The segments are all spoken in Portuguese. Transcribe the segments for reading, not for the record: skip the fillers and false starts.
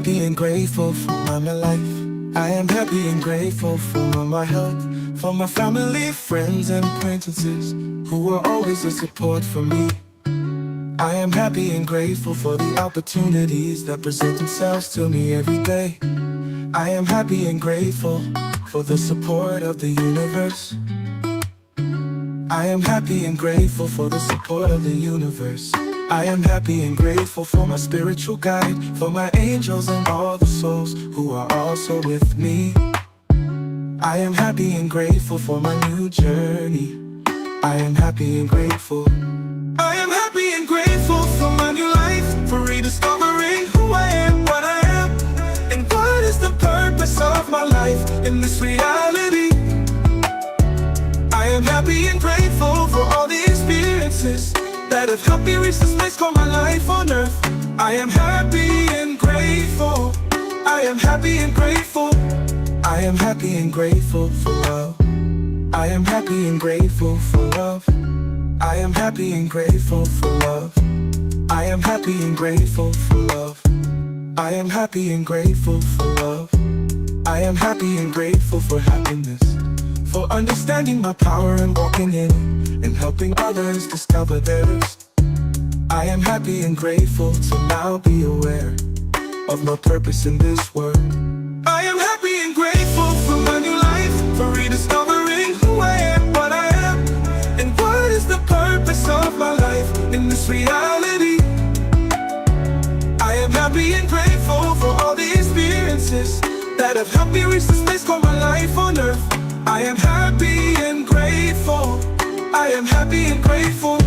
happy and grateful for my life. I am happy and grateful for my health, for my family, friends, and acquaintances who are always a support for me. I am happy and grateful for the opportunities that present themselves to me every day. I am happy and grateful for the support of the universe. I am happy and grateful for the support of the universe. I am happy and grateful for my spiritual guide, for my angels and all the souls who are also with me. I am happy and grateful for my new journey. I am happy and grateful. I am happy and grateful for my new life, for rediscovering who I am, what I am, and what is the purpose of my life in this reality. I am happy and grateful for all the experiences that have helped me reach this place called my life on earth. I am happy and grateful. I am happy and grateful. I am happy and grateful for love. I am happy and grateful for love. I am happy and grateful for love. I am happy and grateful for love. I am happy and grateful for love. I am happy and grateful for happiness, for understanding my power and walking in it, and helping others discover theirs. I am happy and grateful to now be aware of my purpose in this world. I am happy and grateful for my new life, for rediscovering who I am, what I am, and what is the purpose of my life in this reality. I am happy and grateful for all the experiences that have helped me reach this place called my life on earth. I am happy and grateful. I am happy and grateful.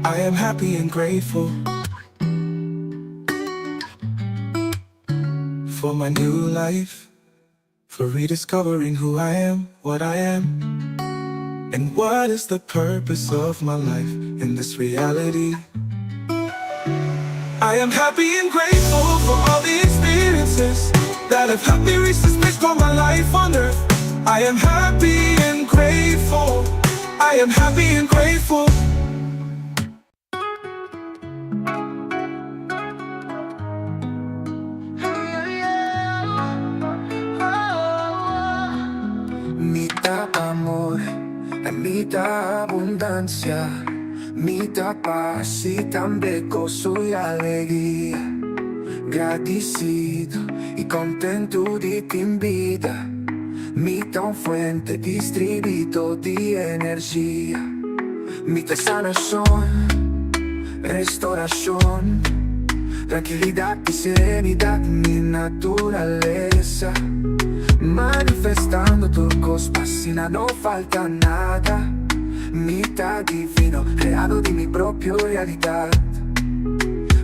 I am happy and grateful for my new life, for rediscovering who I am, what I am, and what is the purpose of my life in this reality. I am happy and grateful for all the experiences that have helped me reach this place called my life on earth. I am happy and grateful. I am happy and grateful. Mitad amor, mitad abundancia, mitad paz y también gozo y alegría. Agradecido y contento de ti en vida, mitad fuente distribuito de energía, mitad sanación, restauración, tranquilidad y serenidad, mi naturaleza. Manifestando tu cosmos, no falta nada. Mitad divino, creado de mi propia realidad.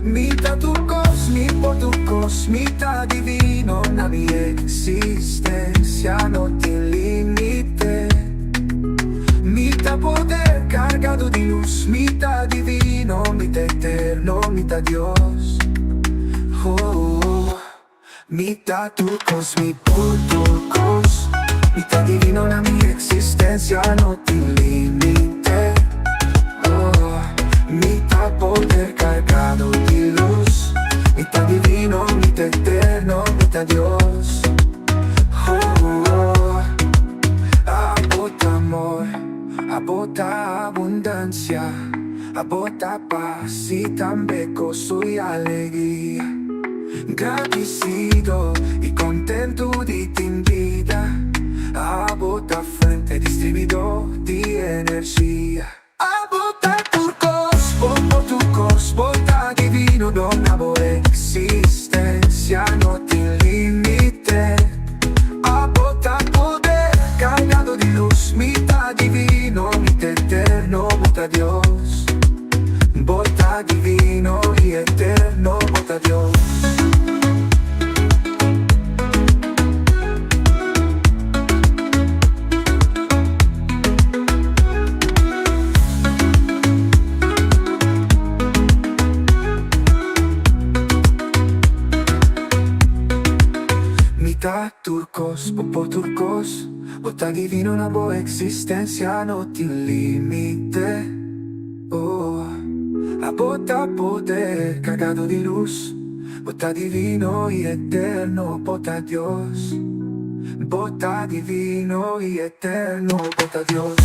Mitad turcos, mi por turcos, mitad divino, na mi existencia no tiene límite. Mitad poder cargado de luz, mitad divino, mitad eterno, mitad Dios. Mitad turcos, mi por turcos, mitad divino, na mi existencia no tiene límite. Mitad poder cargado de luz, mitad divino, mitad eterno, mitad Dios. Abota amor, abota abundancia, abota paz y también gozo y alegría. Agradecido y contento de ti en vida, abota fuente distribuidor de energía. Abota turcos, bota divino, dona existencia no tiene límite. Abota poder cargado de luz, mitad divino, mitad eterno, bota Dios. Bota divino y eterno, bota Dios. Mita turcos, popo turcos, bota divino una boa existencia no tiene limite. Oh, a bota poder cargado de luz, bota divino y eterno, bota Dios. Bota divino y eterno, bota Dios.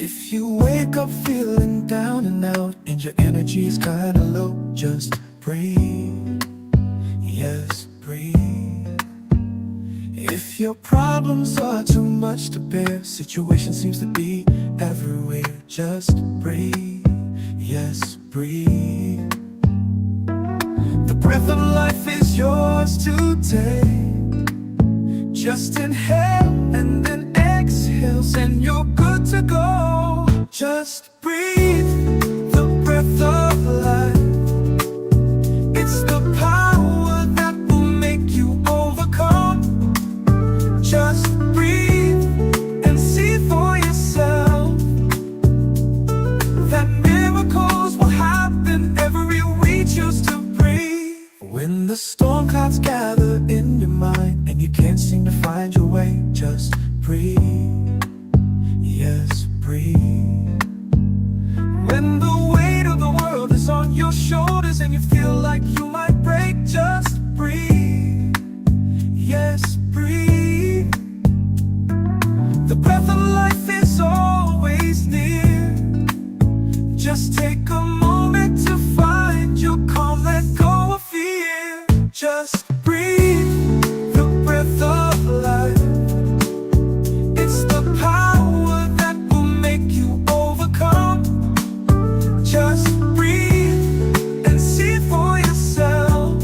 If you wake up feeling down and out and your energy is kinda low, just breathe, yes, breathe. If your problems are too much to bear, situation seems to be everywhere, just breathe, yes, breathe. The breath of life is yours to take. Just inhale and then exhale, and you're good to go. Just breathe the breath of life. It's the power that will make you overcome. Just breathe and see for yourself that miracles will happen every we choose to breathe. When the storm clouds gather in your mind and you can't seem to find your way, just breathe, yes, breathe. When the weight of the world is on your shoulders and you feel like you might break, just breathe, yes, breathe. The breath of life is always near. Just take a moment to find your calm, let go of fear. Just breathe the breath of life. It's the power that will make you overcome. Just breathe and see for yourself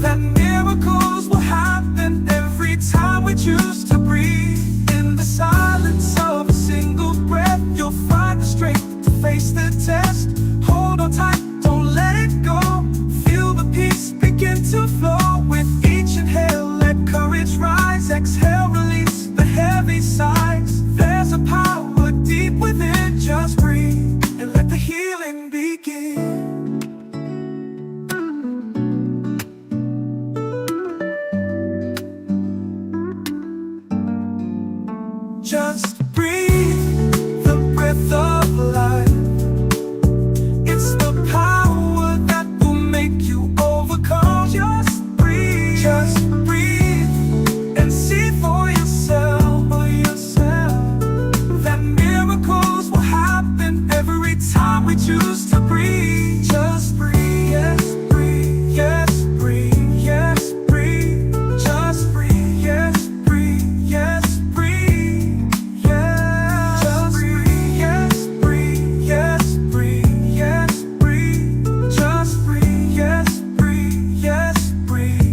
that miracles will happen every time we choose to breathe. In the silence of a single breath, you'll find the strength to face the test. Hold on tight, don't let it go. Feel the peace begin to flow with each inhale. Let courage rise, exhale, release the heavy sighs. There's a power deep within. Just breathe and let the healing begin. Just breathe the breath of life. It's the power that will make you overcome. Just breathe and see for yourself, that miracles will happen every time we choose to breathe. Just breathe, yes, breathe, yes, breathe, yes, breathe. Just breathe, yes, breathe, yes, breathe, yes. Just breathe, yes, breathe, yes, breathe, yes, breathe. Just breathe, yes, breathe, yes, breathe.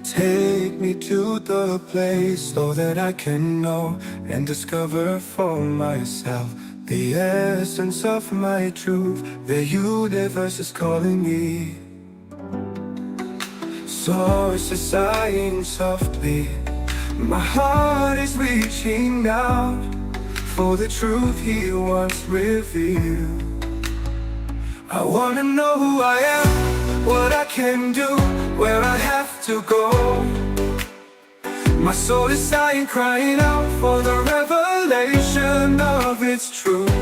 Take me to the place so that I can know and discover for myself the essence of my truth. The universe is calling me. Source is sighing softly. My heart is reaching out for the truth He wants revealed. I wanna know who I am, what I can do, where I have to go. My soul is sighing, crying out for the revelation of its truth.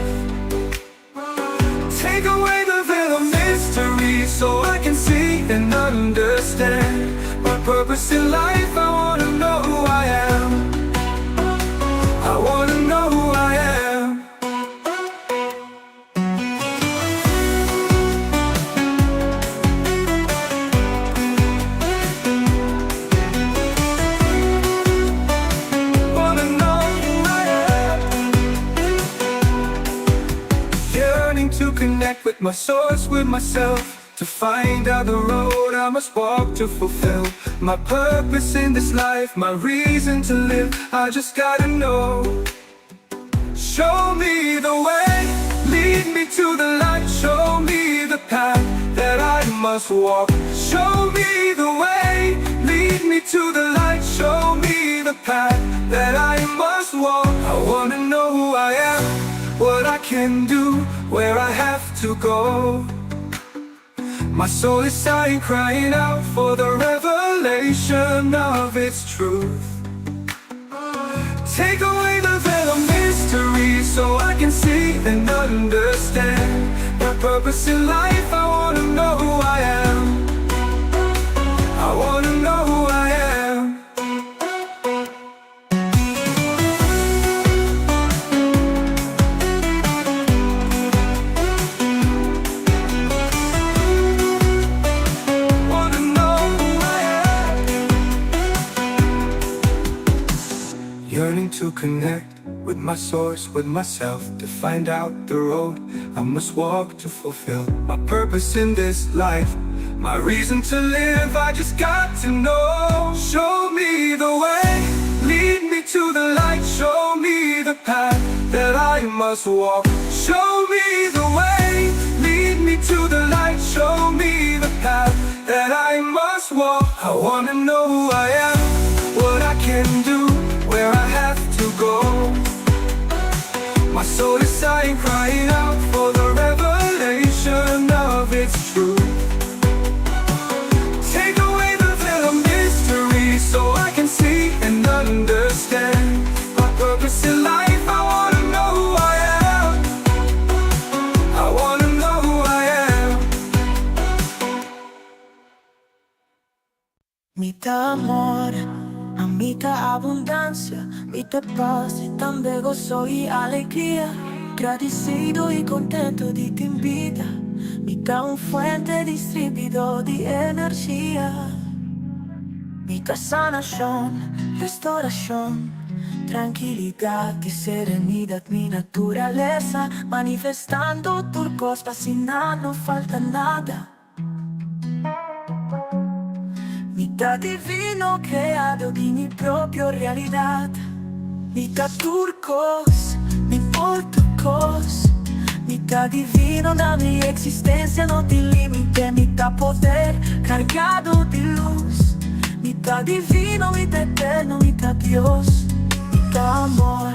Take away the veil of mystery so I can see and understand my purpose in life. I wanna know who I am. I wanna know who I am. my source with myself to find out the road I must walk to fulfill my purpose in this life, my reason to live. I just gotta know. Show me the way, lead me to the light, show me the path that I must walk. Show me the way, lead me to the light, show me the path that I must walk. I wanna know who I am, what I can do, where I have to go. My soul is sighing, crying out for the revelation of its truth. Take away the veil of mystery so I can see and understand my purpose in life. I wanna know who I am. I wanna know who I am. Wanna know who I am. Yearning to connect with my source, with myself, to find out the road I must walk to fulfill my purpose in this life, my reason to live. I just got to know. Show me the way, lead me to the light, show me the path that I must walk. Show me the way, lead me to the light, show me the path that I must walk. I wanna know who I am, what I can do, where I have to go. My soul is sighing, crying out for the revelation of its truth. Take away the veil of mystery so I can see and understand my purpose in life. I wanna know who I am. I wanna know who I am. Mitad amor, a mitad abundancia, mitad paz y también gozo y alegría. Agradecido y contento de ti en vida, mitad un fuente distribuidor de energía. Mitad sanación, restauración, tranquilidad y serenidad, mi naturaleza manifestando turcos, fascinando, no falta nada. Mitad divino creado de mi propia realidad, mitad turcos, mi turcos, mitad divino da mi existencia, no tiene límite, mitad poder cargado de luz, mitad divino, mitad eterno, mitad Dios, mitad amor,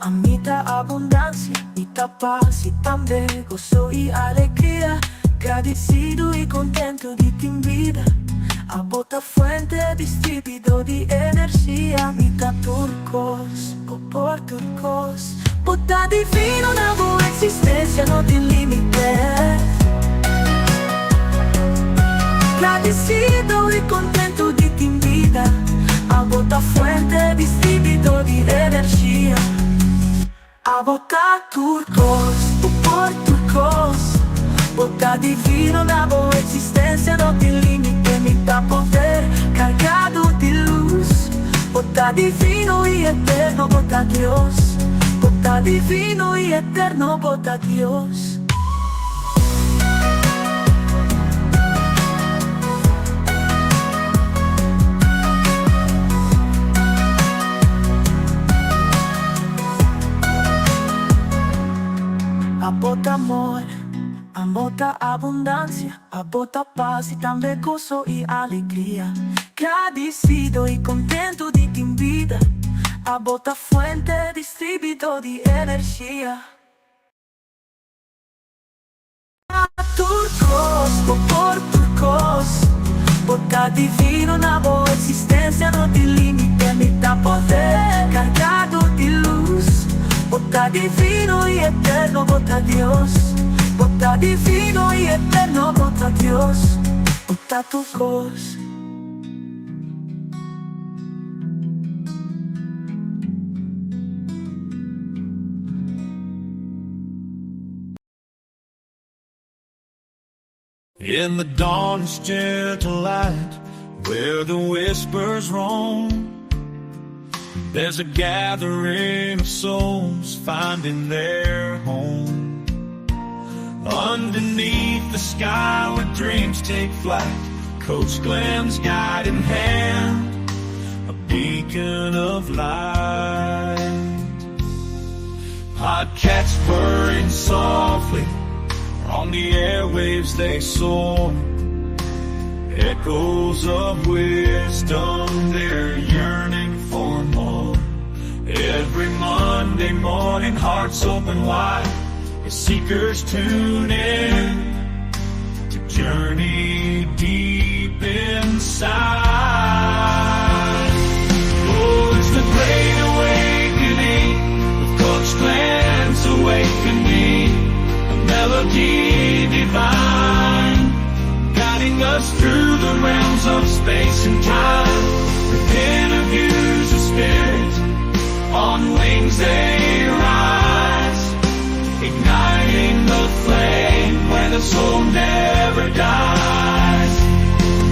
a mitad abundancia, mitad paz y también gozo y alegría, agradecido y contento de ti en vida. A bota fuente distribuidor de energía, mitad turcos, por turcos. Bota divino na boa existência, não tem limite. Agradecido e contento de ti em vida. A bota fuente distribuidor de energia. A bota turcos, por turcos. Bota divino na boa existência, não tem limite. Mitad poder cargado de luz, bota divino y eterno, bota Dios, bota divino y eterno, bota Dios. A bota amor, a bota abundancia, a bota paz y también gozo y alegría. Agradecido y contento de ti en vida. A bota fuente distribuidor de energía. Turcos, por turcos. Bota divino na boa existência, não tem limite. Mitad poder cargado de luz. Bota divino y eterno, bota Dios. Bota divino y eterno, bota Dios, bota turcos. In the dawn's gentle light, where the whispers roam, there's a gathering of souls finding their home. Underneath the sky where dreams take flight, Coach Glenn's guiding hand, a beacon of light. Podcasts purring softly, on the airwaves they soar. Echoes of wisdom, they're yearning for more. Every Monday morning, hearts open wide, as seekers tune in to journey deep inside. Oh, it's the great awakening, with Coach Glenn's awakening, a melody divine, guiding us through the realms of space and time, with interviews of spirits, on wings they rise, igniting the flame where the soul never dies.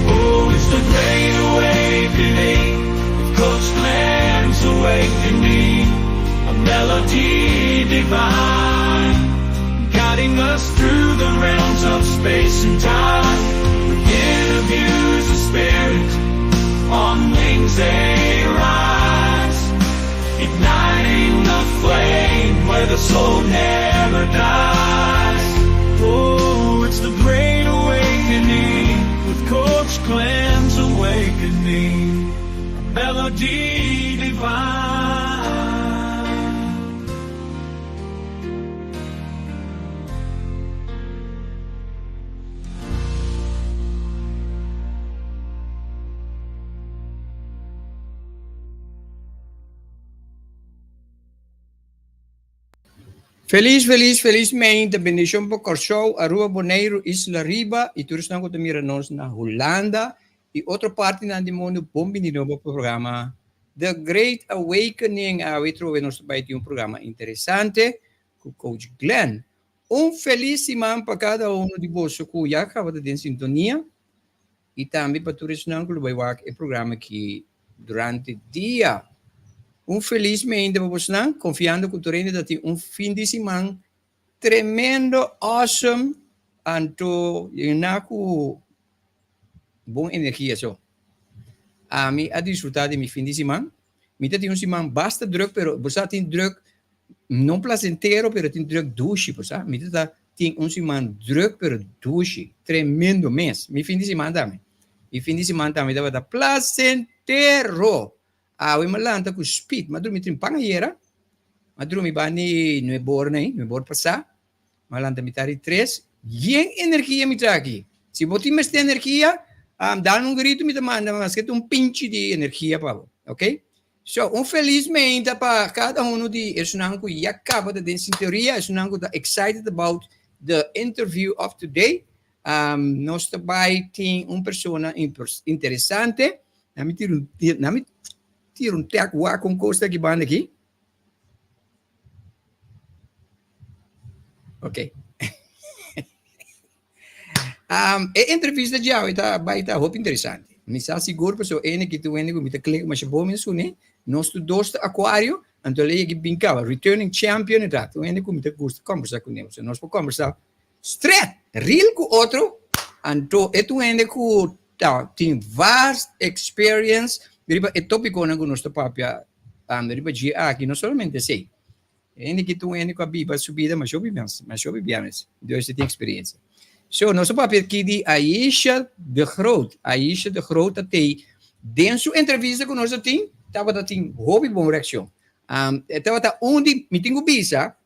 Oh, it's the great awakening, with Coach Glenn's awakening, a melody divine, guiding us through the realms of space and time, with interviews of spirit, on wings they rise, igniting the flame where the soul never dies. Oh, it's the great awakening, with Coach Glenn's awakening, a melody divine. Felizmente, bendición por Corsou, Aruba, Bonaire, Isla Riba, y tú estás con miranos na Holanda, y otra parte del mundo, bienvenido ao programa The Great Awakening. We trouwens nos bij programa interessante com Coach Glenn. Feliz semana para cada de vocês que já acaba de ter sintonia, e também para todos nós que vai ver o programa aqui durante o dia. Felizmente para vocês, confiando que o treino da fim de semana tremendo, awesome, anto com boa energia só. A mim a desfrutar de meu fim de semana. Me tem semana basta druk, pero você tem druk não placentero, pero tem druk douche, você. Me tem semana druk, pero douche, tremendo mês. Meu fim de semana também. E fim de semana também dava placentero. We malanta com speed, mas dormi trim pangayeira, mas dormi bani não é bor passar, malanta mitari 3, yen energia mitaki. Se você tem mais energia, dá grito me manda, mas que tem pinche de energia para, ok? So, felizmente para cada de esses que já acaba de ter teoria, esses que está excited about the interview of today. Nós também tem pessoa interessante, tiro tek waar com costa que banda aqui. Ok. Entrevista de hoje vai estar muito interessante. Me está seguro para que tu ene com clique mas bom isso né. Nós dois aquário, então ele que brincava returning champion e tá. Tu ene com gosto conversar com ele. Nós vamos conversar straight, real com outro. Então tu ene com tem vast experience. Deriva è topico na nostro papia deriva aqui não somente sei ainda que tu ainda com a biba subida mas eu viviamo Deus tem experiência so nosso papia aqui de Aisha de Groot até dentro entrevista com nós tem tava tem hobby bom reação tava onde me tenho bisa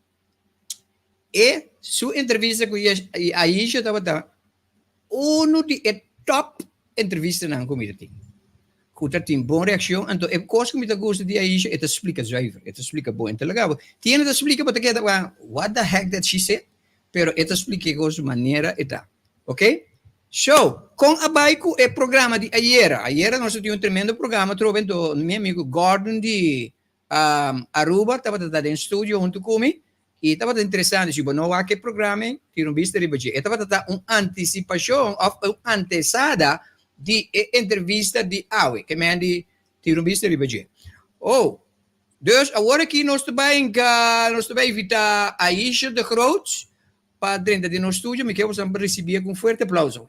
e sua entrevista com Aisha tava de top entrevista na comunidade que tem boa reação, então é coisa que me gosta de Aisha, ela explica zuiver, ela explica bom, então legal. Tiene ela explica para que what the heck that she said, pero ela explica de maneira eta, ok? So, com a baico é programa de ayer nós tínhamos tremendo programa, trovando meu amigo Gordon de Aruba, estava em estúdio junto comigo, e estava interessante, se não há que programa, tinha visto ribaji, estava antecipação, antesada de entrevista de Awe, que me andi tinham visto ribaji. Dus agora aqui nós também evitar Aisha de Groot, para dentro de nosso estúdio, me quero sempre receber com um forte aplauso.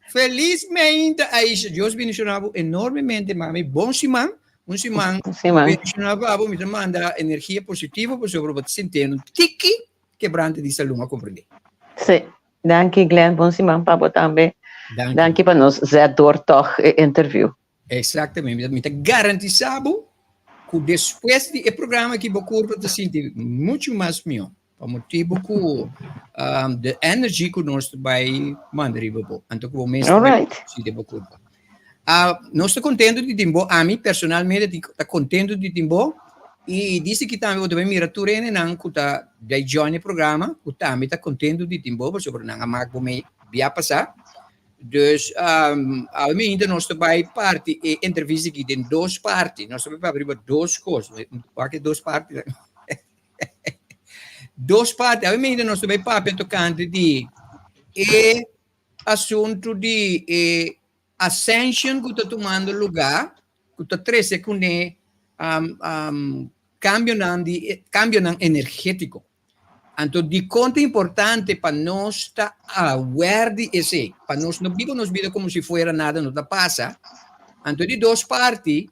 Felizmente, Aisha, Deus bendicionava enormemente, mami. Bom semana, um semana. Sim, mãe. Bendicionava, me manda energia positiva para sobre o sentindo tiki quebrante de saúde a compreender. Sim. Dank je, Glenn. Bom semana para você também. Dank Dank je para nós, Zé Doortog interview. Exatamente, me garantizado que depois do programa que vou curva te sentir muito mais melhor. Por motivo que the energy que nós vai mandar riba bo. Então que vou mesmo se de curva. Nós estamos contentes de tempo, a mim personalmente está contente de tempo e disse que também vou mirar turene não que tá de join o programa, que também está contente de tempo, sobre não amar como via passar. Dus ainda nós vai parte e entrevista aqui tem duas partes. Nós vamos abrir duas coisas. Porque duas partes. Duas partes. Ainda nós vai para tocante de assunto de ascension que está tomando lugar, que está treze com cambio energético. Então, de conta importante para nós estar aware de esse, para nós não vida como se fosse nada, não passa. Então, de duas partes,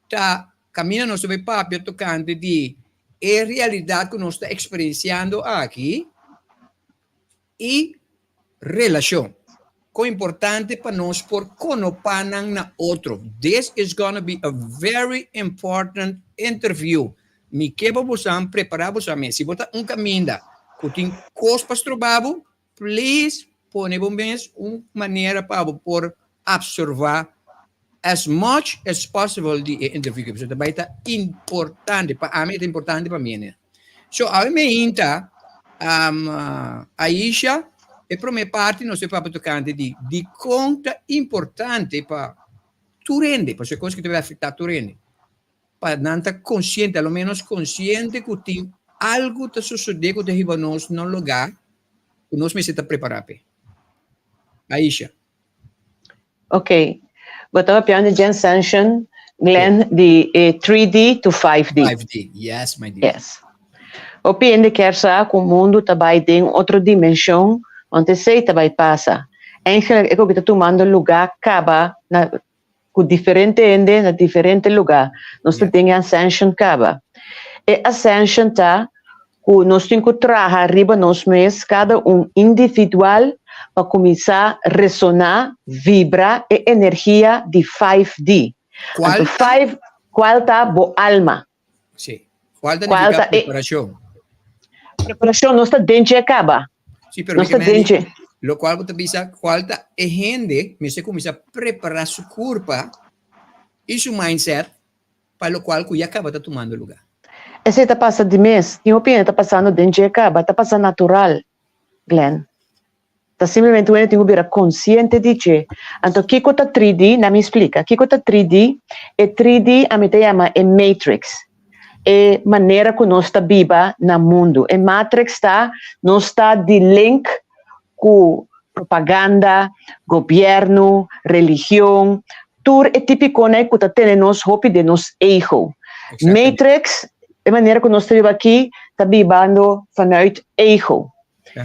tá caminha nosso papel tocante de realidade que nós está experienciando aqui e relação. Que é importante para nós por conopar na outro. This is going to be a very important interview. Me quebra você preparar você mesmo. Se botar caminho que tem costas trabalho, please, põe uma maneira para por absorver as much as possible de interview. Isso também é importante, para mim é importante para mim. Né? So, a mim Aisha, é para minha parte, nós estamos tocando de conta importante para tu rende, para as coisas que te vai afetar tu rende. Para não estar consciente, ao menos consciente que tem algo que sucede que te nós no lugar que nós necessitamos preparar. Aisha. Ok. Botava piano de Ascension, Glenn, de 3D to 5D. 5D, yes, my dear. Yes. O piano quer saber que o mundo também tem outra dimensão, onde sei também passa. Eigenlijk, eu que estou tomando lugar, acaba com diferente ende, na diferente lugar. Nós temos Ascension, acaba. E Ascension está, nós temos que trabalhar arriba nós mesmos, cada individual, para começar a ressonar, vibrar e energia de 5D. Qual está boa alma? Sim. Qual está a preparação? A preparação não está dentro de acaba. Sim, pero lo qual você pensa, qual está a gente, você começa a preparar sua curva e seu mindset para o qual já acaba de tomando lugar. Esse está passando de mês, minha opinião está passando dentro de acaba, está passando natural, Glenn. Está simplesmente eu tenho que ser consciente de que. Então, o que é 3D? Não me explica. O que é 3D? É 3D, a gente chama é Matrix. É maneira que nós está viva no mundo. É Matrix está, nós está de link com propaganda, governo, religião. Tudo é típico, né, que está tendo nós hope de nós ego. Matrix é maneira que nós está viva aqui, está vivendo vanuit ego.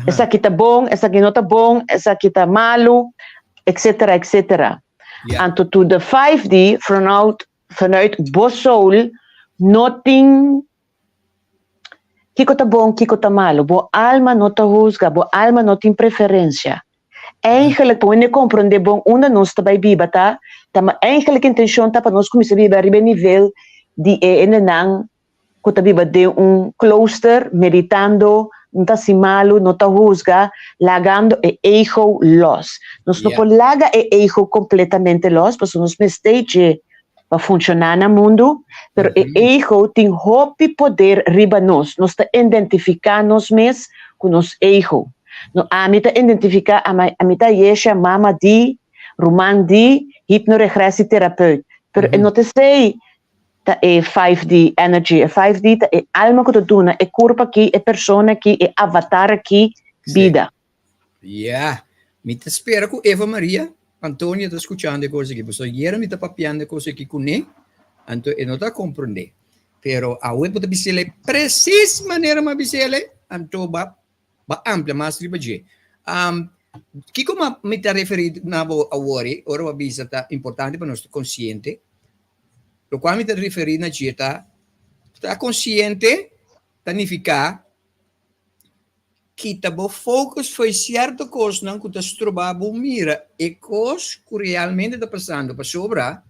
Essa aqui está bom, essa aqui não está bom, essa aqui está malo, etc, etc. Então, to the 5D, vanuit bo soul, nothing, kiko está bom, kiko está malo, bo alma não está juzga, bo alma não tem preferência. Eigenlijk, para nós compreender bom, onde nós está vai viver, tá? Eigenlijk, a intenção está para nós começar a viver a nível de enenang, que está viver de cloister, meditando, não está assim malo, não está juzga, largando o ego los. Nós não podemos largar o ego completamente los, porque nós não estamos para funcionar no mundo, mas o ego tem hope poder riba nós. Nós está identificando nós mesmos com nosso ego. A mim está identificar, a mim está yesha, mama di, roman di, hipnoregressy terapeuta. Mas não te sei, é 5D energy, é 5D, é alma que tu duna, é corpo aqui, é persona aqui, é avatar aqui, vida. Me te espero que Eva Maria, Antônia está escutando coisas aqui, porque eu me está papiando coisas aqui com ele, então eu não está compreendendo. Pero a web pode bisele precis maneira ma bisele anto ba ampla mas riba je. Kiko me ta referi na bo awori, ora wa bisa ta importante para nostro consciente. Lo qual me ta referi na jeta ta consciente significa kita bo focus foi certo cos não que tas trobabo mira e cos que realmente está passando para sobra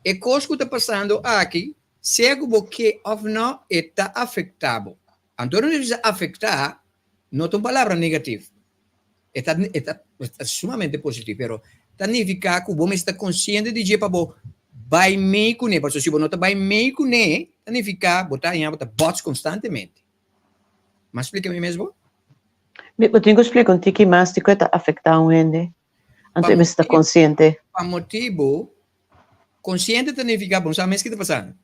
e cos que está passando aqui cego que of não está afetado. Então não diz afetar não é uma palavra negativa. Está sumamente positivo, pero significa que você está consciente de que para vai meio com ele, porque se você não está vai meio com ele, significa botar em alta bots constantemente. Mas explica-me mesmo? Eu tenho que explicar um pouquinho mais de como está afetando a gente. Então, você está consciente. Para motivo, consciente significa, bom, sabe o que está passando?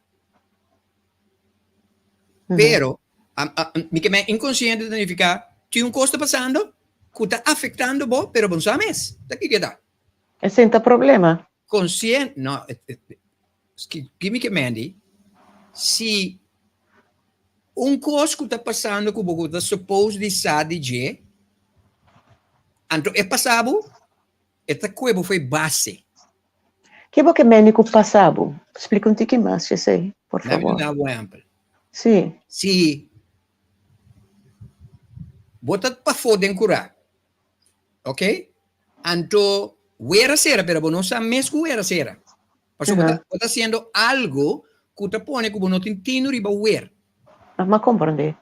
Pero, inconsciente significa, tem uma coisa passando, que está afetando você, pero bom, sabe isso? Daqui que dá. Esse é o problema. Consciente, não, que me mande, se coisa que está passando que você está suposto de saber de, então é passado, esta coisa foi base. Que é que médico passado? Explica um pouquinho mais, eu sei, por favor. Dá um exemplo. Sim. Se botar para foder curar, ok? Então, era cera, pero não sabe mesmo que era cera. Porque você está fazendo algo que te põe que você não tem riba ver. Mas compreender.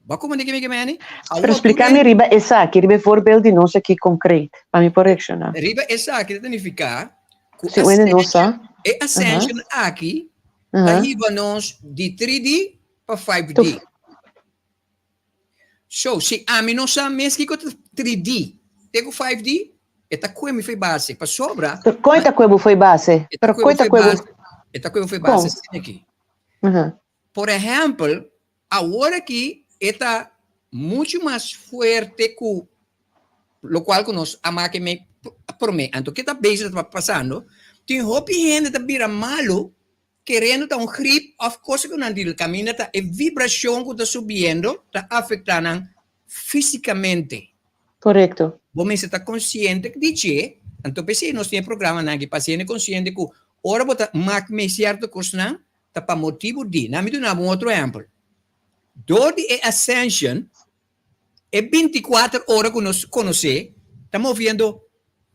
Vai como de que me Para explicar-me riba essa aqui, riba voorbeeld de nós aqui concreto, para me correccionar. Riba essa aqui significa que Se o nossa ascension aqui arriba nós de 3D para 5D. So, se a mim não sabe mesmo que 3D, tem 5D, esta coisa me foi base. Para sobra... Quanta coisa foi base? Pero quanta coisa... Esta coisa foi base aqui. Por exemplo, agora que está muito mais forte que o qual que nós amamos me promete. Então, o que está passando? Tem gente que está malo, querendo dar grip of coisa que não diz caminho, está a vibração que está subindo, está afetando fisicamente. Correto. Você está consciente de que, então, se nós temos programa que paciente consciente que, ora, você marca certo coisa, está para motivo de. Não me dá um outro exemplo. Do de ascension, é 24 horas que nós conhecemos, estamos vendo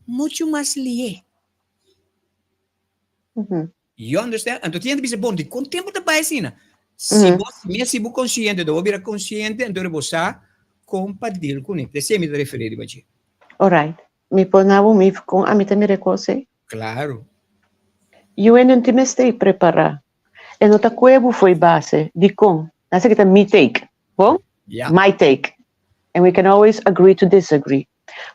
muito mais lié. You understand? Então, tem que dizer, bom, de quanto tempo está passando? Se você é consciente, você virar consciente, então você está compartilhando com ele. Você me refere a você. Alright. Me ponavo me com a mim também recose. Claro. Eu não te mestei preparar. E nota cuevo foi base de com. Nessa que tá me take. Bom? Yeah. My take. And we can always agree to disagree.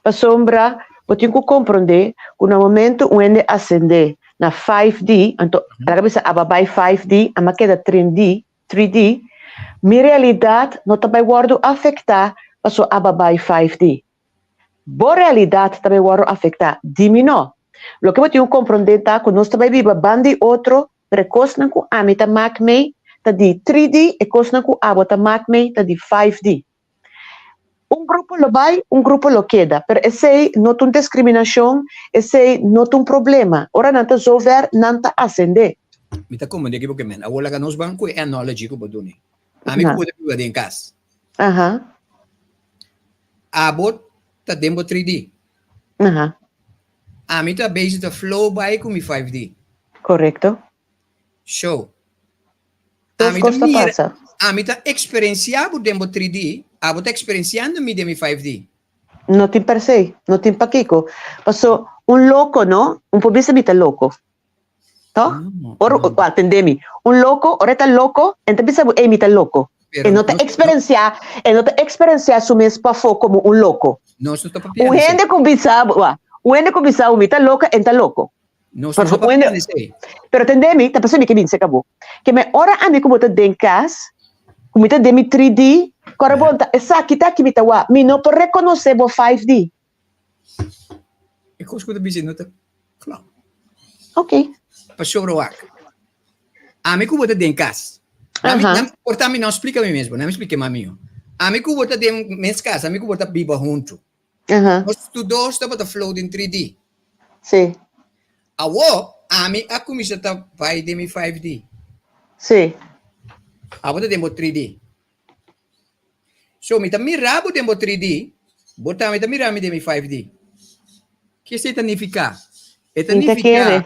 Para sombra, eu tenho que compreender que no momento onde ascender na 5D, então, a cabeça ababai 5D, a maqueda 3D, minha realidade não está vai afetar para só ababai 5D. Boa realidade também vai afetar, diminuir. O que eu tenho que compreender é que nós também vivemos bandi outro, precoce não com a meta macmei, tá de 3D e coisa não com a bota macmei, tá de 5D. Grupo lo vai, grupo lo queda. Pero esse não tem discriminação, esse não tem problema. Ora não está resolver, não está ascender. Me está como de que porque men, agora que nós banco é analogy ko boduni. Ami ko pode em casa. Abot tá dembo 3D. Ami tá base the flow by com mi 5D. Correto. Show. Ami tá passa. Ami tá experienciado dembo 3D. Abo está experienciando mi de mi 5D. Não tem per se, não tem paquico. Passou louco, não? Pobista mita louco. Tá? Ora, atendemi. Louco, ora tá louco, então bisa mita louco. E não tá experienciar su mes pa fo como louco. Não está papiando. O gente com bisabo mita louca, enta louco. Não está papiando. Pero atendemi, tá passando que se acabou. Que me ora ami como tá denkas, como tá demi 3D, corabonta, essa aqui tá aqui me tá wa, me não por reconhecer o 5D. E como escuta bizi não tá claro. Ok. Para sobre o ac. A mim como tá denkas. Portanto, não explica a mim mesmo, não me explica a mim. A mim que bota de minhas casas, a mim que bota biba junto. Nós estudamos para float em 3D. Sim, A mim a comissão tá vai de mi 5D. sim. A bota de 3D. So, me tá mirabo de 3D, botar me tá mirando de mi 5D. Que significa? Significa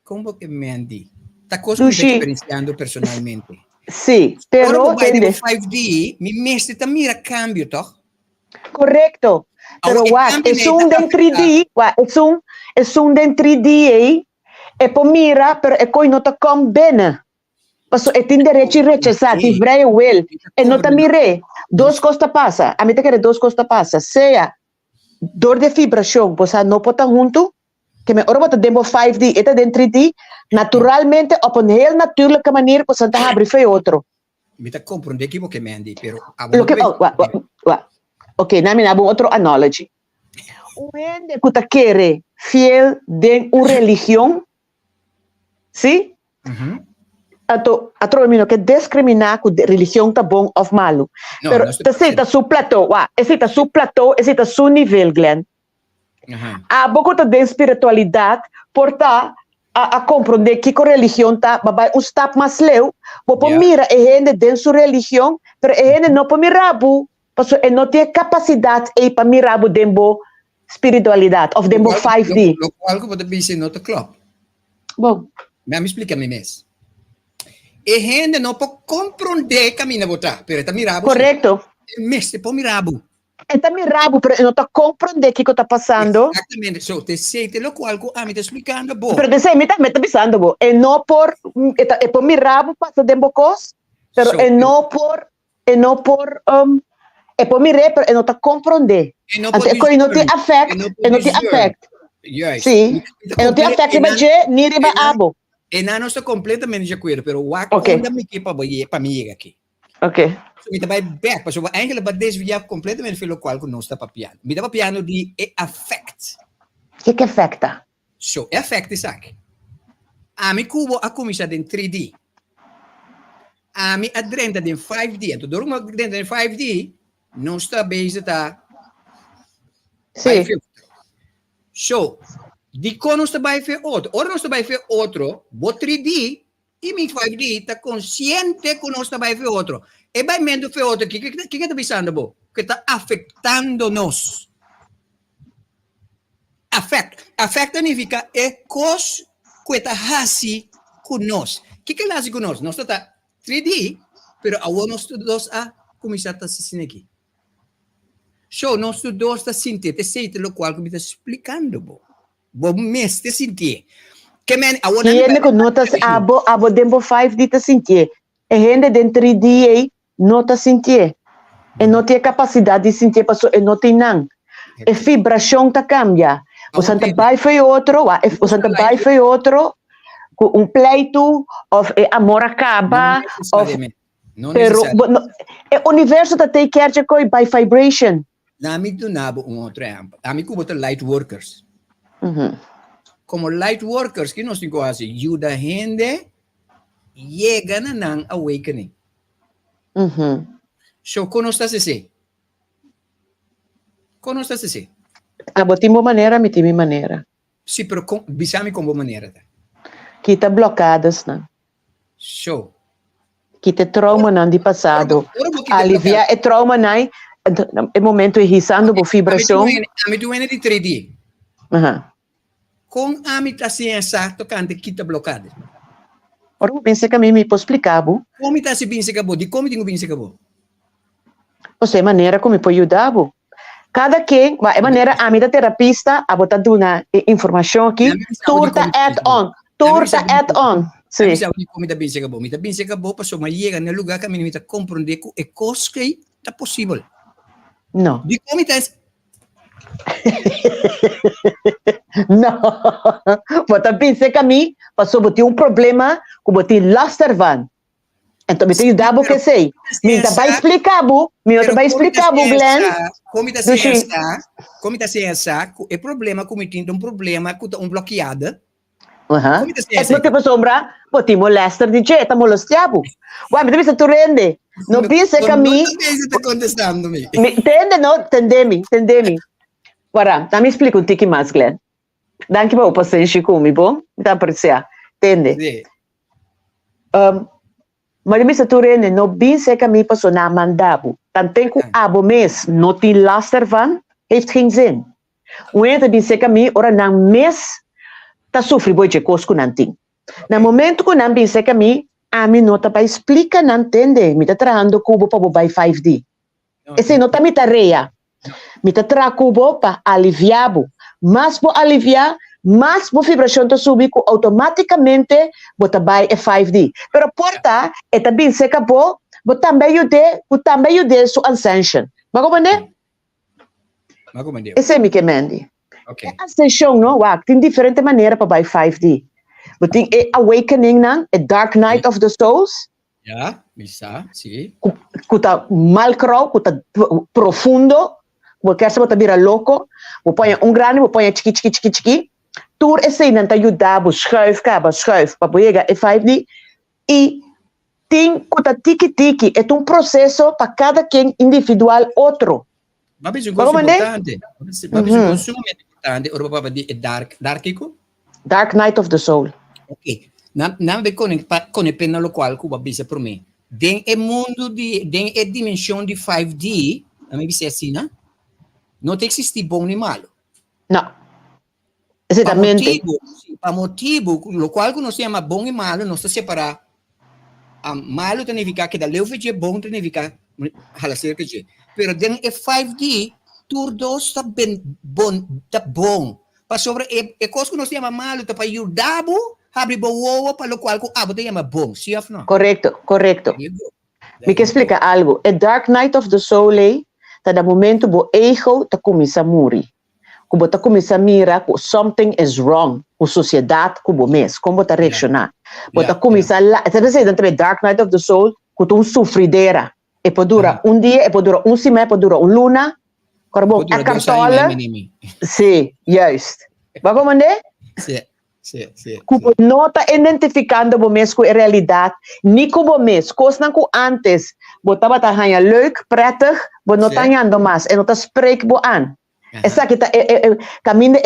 Como que me andi? Tá coisa que Sushi. me experienciando personalmente. Sim, Pero pero vai de tende. 5D, mi mestre tá mira cambio, toch? Correcto. Pero what? Es un de 3D, what? Es un de 3D, e poi mira, pero e coi nota com bene. Passo e tin direito rechazar, ti vrei well. E nota mire, dos costa passa. A mim te quer dos costa passa. Seja dor de vibração, você não pode junto, que me ora bota demo 5D, eta de 3D, naturalmente, op een heel natuurlijke manier, você tá abrir foi outro. Me tá compreender que que me andi, pero Lo que, ok, na minha outro analogy. O ende que tá querer fiel de uma religião, sim? A trono que discriminar com religião tá bom ou malo. No, Pero no estoy esse tá su platô, esse tá su platô, esse tá su nível, Glenn. A pouco tá de espiritualidade, porta a compreender que a religião tá, babai um step mais leu, bo mira e gente de sua religião, pero e gente não pode mirar, porque ele não tem capacidade para mirar dentro espiritualidade, ou dentro 5D. Lo qual que pode dizer no club. Bom, Me explica me mes. E gente não pode compreender caminho botar, pero tá mirabo. correto. Mestre pode mirabo. Está mirando, pero não está compreendendo o que está passando. Exatamente. So, te sei te lo qual a me tá explicando, bo. Pero dice, me está pensando, bo, e não por mirar, passa dentro cos, pero So, e não por, e por mirar, pero não está compreendendo. E não Então, pode e não tem discern. affect, e não tem affect. Yes. Sim, e não tem affect, mas nem riba abo. E não estou completamente de acordo, pero o Okay. quando me que para mim aqui. Ok. So, me vai back, mas eigenlijk ba desviar completamente pelo qual que não está papiando. Me dá papiando de affect. O que afecta? So, affect is aqui. A mi cubo a começar em 3D. A mi adrenda em 5D. Então, dormo adrenda em 5D, não está bezig tá. Sim. So, di ko não está vai ver outro. Ora não está vai ver outro, bo 3D, e mi 5D está consciente que não está vai ver outro. E vai mendo ver outro, que está pensando, bo? Que está afetando-nos. Afecta significa é cos que está assim conosco. O que é assim conosco? Nós está 3D, pero agora nós dois a começar a se aqui. So, nós dois está sentindo, te sei lo qual que me está explicando, bo. Bo mes te sentir. Que men, agora E ele com notas abo dentro 5D te sentir. E gente dentro 3D não está sentir. E não tem capacidade de sentir, porque não tem não. E vibração tá cambia. O Santa Bai foi outro, o Santa Bai foi outro, com pleito, ou amor acaba, não pero o universo tá take care de coi by vibration. Na mi tunabo outro exemplo. A mi kubo light workers. Como light workers que nós temos assim, ajuda a gente chega na awakening. So, como está se? Como está se? Abotimo maneira, mitimi maneira. Sim, pero bisami como maneira. Kita blocadas, não. So, Kita trauma não de passado. Aliviar é trauma não. É momento irritando por vibração. A mi doene de 3D. Com a mi ciência tocante kita bloqueada. Ora, eu pensei que a mim me pode explicar, bu. Como está se bem se acabou? De como tenho bem se acabou? Você maneira como pode ajudar, bu. Cada quem, é maneira a minha terapista, a botar uma informação aqui, turta add-on. Sim. Não sabe como está bem se acabou. Está bem se acabou, passou, mas chega no lugar que a minha compreender que é coisa que está possível. Não. De como está não. Você pensa que a mim passou a ter problema com o laster van. Então, me tem ajudado o que sei. Me vai explicar, bu. Me vai explicar, bu, Glenn. Como está ciência, é problema como tem problema com bloqueada. Aha. Come te Et sei mo tipo sombra, po ti molester di je, ta molestiabo. Wa mi devi sa tu rende. No pense kami, Non pensi sta contestandomi. tende no, tendemi. Guarda, dammi explico un tiki mas, Glenn. Danke pa paciência comigo, me dá apreciar. Tende. Sì. Maar de meeste toeren no bin zeker mee pas na mandabu. Dan denk ik abo mes no die last ervan heeft geen zin. Wanneer bin zeker mee ora na mes ta sofri boy je kosko nanting. Na momento ko nan bin zeker mee a mi nota pa explica nan tende mi ta trahando kubo pa by 5D. Ese nota mi ta rea. Mi ta tra kubo pa aliviabo. Mas po aliviar, mas po vibração to subir ko automaticamente bota by e 5D. Pero porta eta bin seca po, também yude su ascension. Mas como né? Ma come Dio? Esse é mi que mendi. Ok. Ascension no, wak, tem diferente maneira pa by 5D. But tem e awakening nan, a dark night of the souls, Ja, mi sa, sì. kuta malcro, kuta profundo, porque essa bota vira louco, vou põe grande, vou põe chiqui. Tour esse nan ta ajudar, schuif, pa boiega e 5D, e tem kuta tiki, é um processo para cada quem individual outro. Ma penso che Ma sia come ne? importante. Ma penso che sia importante. Ora papà di darkico. Dark night of the soul. Ok. Na be con il penna lo qual cuba bisa per me. Den e mondo den e dimensione di 5D, a me bisa assim, né? Não existe bom nem malo. No. Esattamente. Pa motivo, lo qual non si chiama bom e malo, non sta separare. Malo significa che da leu fece bom significa hala cerca che. Pero den e 5D, turdo sta ben bom. Pa sobre e cosa che non si chiama malo, ta pa yudabo, abre boa para lo qual ko abo te llama bom, ¿sí o no? Correcto. There you go. Me que explica algo. A dark night of the soul, da momento bo ego ta começa a morrer. Como ta começa a mirar que something is wrong com a sociedade, como mês, como ta reaccionar. Bota começa lá, sabe se dentro da dark night of the soul, que tu sofrideira. E pode durar dia, e pode durar semana, e pode durar luna. Corbo, a cartola. Sim, juist. Mas como é? Sì. Como não está identificando o mês com a realidade, nem como mês, coisa que antes, botava tá ganha leuk, prettig, mas não tá ganhando mais, e não tá spreekbaar aan. Essa que tá caminho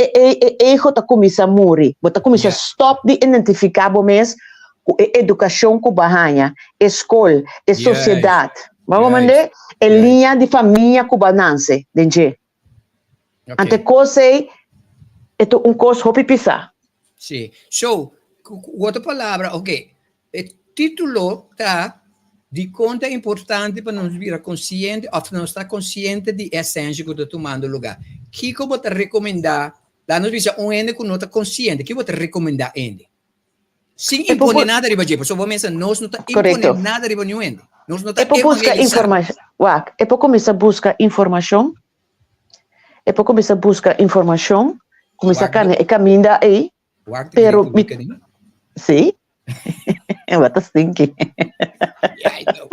ego tá começa a morrer, bota começa a stop de identificar o mês com a educação que banha, escola, a sociedade. Vamos mandar a linha de família que banance, entende? Ante coisa é coisa hopi pisar. Sì. So, outra palavra, ok. Il titolo tá di conta importante para nós vir consciente, ou não estar consciente de essência que eu estou tomando lugar. Que eu vou te recomendar, lá nós visa ende que não está consciente, que eu vou te recomendar ende. Sem impor nada riba jepo, só vou mencionar, nós não está impondo nada riba nenhum ende. Nós não está buscar informação. É para começar a buscar informação. É para começar a buscar informação, começar a caminhar aí. Pero sí, what is thinking? Yeah, I know.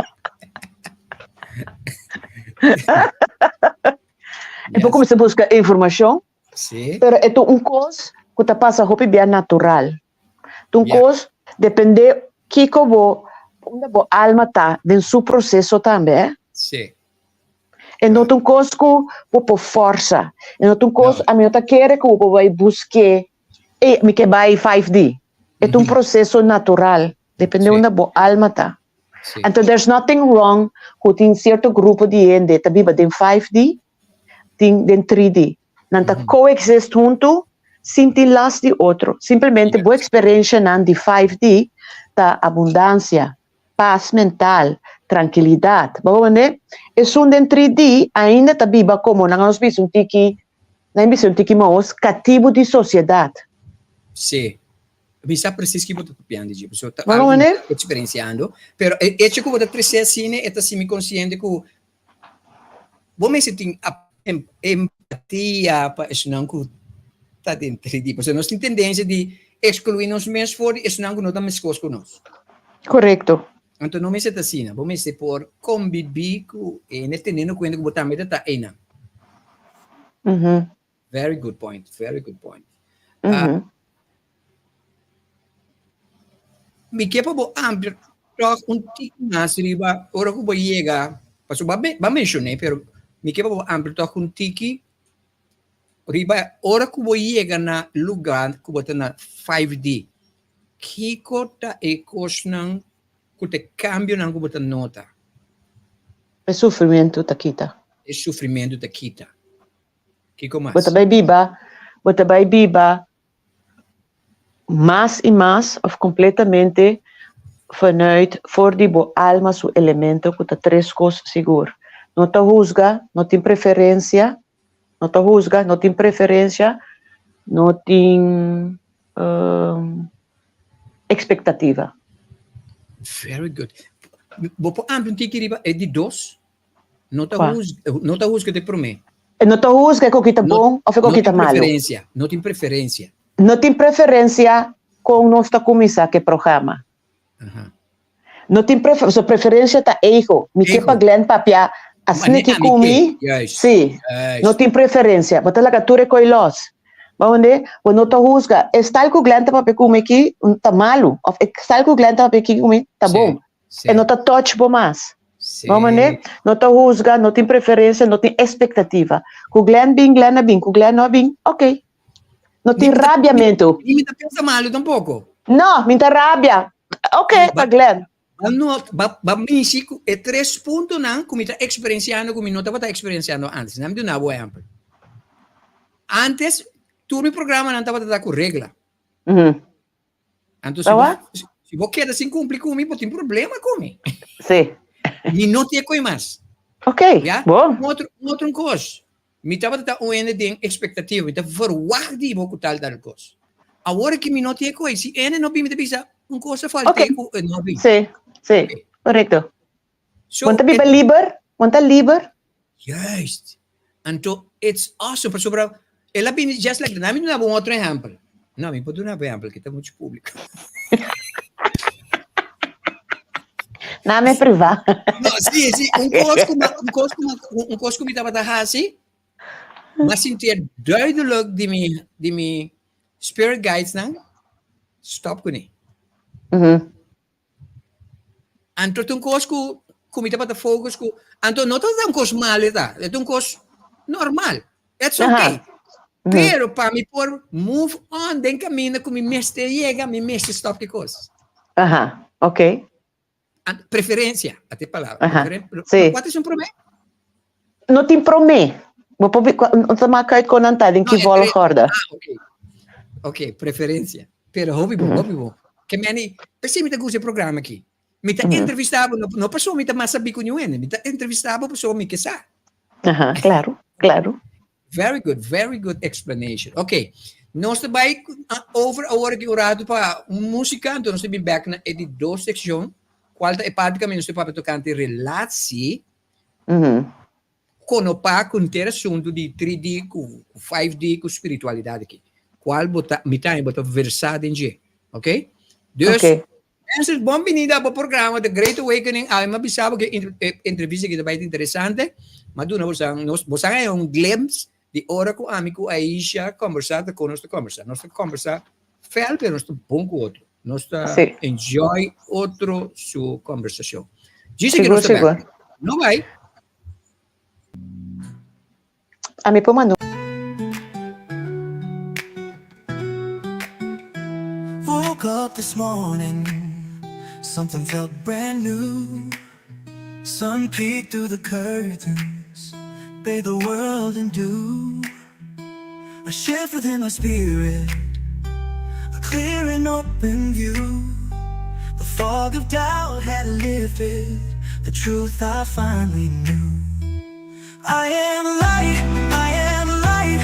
Yes. Começa a buscar informação. Sí. Pero é coisa que te passa hopi bem natural. Coisa depende que como a alma tá dentro do processo também. Sí. E não tem coisa que por força. E não tem coisa a mim tá querer que eu vai buscar. E me que vai 5D. É processo natural. Depende da boa alma tá. Então, there's nothing wrong com tem certo grupo de gente que vive em 5D, tem 3D. Não tá coexiste junto, sem ter last de outro. Simplesmente, boa experiência de 5D, da abundância, paz mental, tranquilidade. Vamos ver? E um de 3D ainda tá viva como nós vimos um tiki mais cativo de sociedade. Sì, mi sa preciso che potete piangere, tipo, so Vamos ver? experienciando, però e c'è come da 3 sine e si mi consciente che voi mi siete empatia pa es non che sta dentro di, perché nostra tendenza di escluir nos mesmos fuori e non che non da mescos con nos. Correcto. Então não me siete assim, voi mi siete por convivir e ne tenendo conta che botar da ena. Very good point, very good point. mi que po amplio talk un tic mas riba ora ko ba llega paso ba mencioné pero mi que po amplio talk un tiki riba ora ko ba llega na lugar ko ba na 5D kiko ta ekos ng ko te cambio ng ko ba nota É sofrimento, Taquita. e sofrimento da kita kiko mas Bota bij biba, mais e mais, of completamente vanuit voor die bo alma su elemento que tá três coisas seguro. Não te juzga, não tem preferência, não te juzga, não tem preferência, não tem expectativa. very good bopo amplo tiki riba e di dos nota Qua. hus que te promet E não te juzga que tá bom ou que tá malo. não tem preferência Não tem preferência com nossa comissão que programa. Não tem preferência, sua preferência tá ego. Me que pa Glenn papia, assim que comi, sim. Não tem preferência. Bota lá que tu recolhos. Onde? Quando tu juzga, está com Glenn papia comi aqui, tá malo. Ou está com Glenn papia aqui comi, tá bom. E não tá touch bom mais. Vamos ver? Não te juzga, não tem preferência, não tem expectativa. Com Glenn bem, com Glenn não bem, ok. Não tem rabiamento. E me tá pensa mal tampouco. Não, me dá rabia. Ok, para Glenn. Ba misico e 3 pontos não, como está experienciando, como não estava experienciando antes. Não me dá um bom exemplo. Antes, tu no programa não estava com regra. Então, se você quer sem cumprir comigo, tem problema comigo. Sim. E não tem coisa mais. Ok, bom. Outra coisa. Me estava dando uma expectativa, me estava verwacht com tal coisa. Agora que me não tem coisa, se ele não me pensa, uma coisa falta, não vi. Sim, sim, correto. So, Want to be liber? Juist. Então, it's awesome. Por sobre, ela bem just like that. Não me dá um outro exemplo. Não, me pode dar um exemplo que está muito público. Não é privado. Não, sim. Um coisa que me estava dando assim, mas sentir duidelijk die me spirit guides não, stop com ele. Então, um coisa que me estava dando focus, então não está dando coisa mal, tá? É uma coisa normal. It's okay. Pero para me por move on, den caminho que me mestre chega, me mestre stop que coisa. Ok. Preferência, até palavra. Sim. Qual é o problema? Não tem promê. Não te marcar com nada em que vola corda. Ok, preferência. Pero hobby bom. Que meni, percebe que gosta programa aqui. Me tá entrevistado, não passou me tá mais saber com ninguém. Me tá entrevistado pessoa me que sabe. Claro. Very good explanation. Ok. Nós também over a hora que orado para música, então nós estamos back na editor section. Qual é praticamente nós estamos tocando relação com o par com ter assunto de 3D, com 5D, com espiritualidade aqui. Qual me tá versado em G, ok? Dus, mensen, bem-vinda ao programa The Great Awakening. Alma bisaba que entrevista que também é interessante, mas nós é um glimpse de hora com amigo Aisha conversar com nós conversar. Nós conversar fel, pero nós bom com outro. Nós enjoy outro sua conversação. Diz que nós não vai. A mim por mandou. Woke up this morning, something felt brand new. Sun peeked through the curtains, bathed the world in dew. A shift within my spirit, a clear and open view. The fog of doubt had lifted, the truth I finally knew. I am light,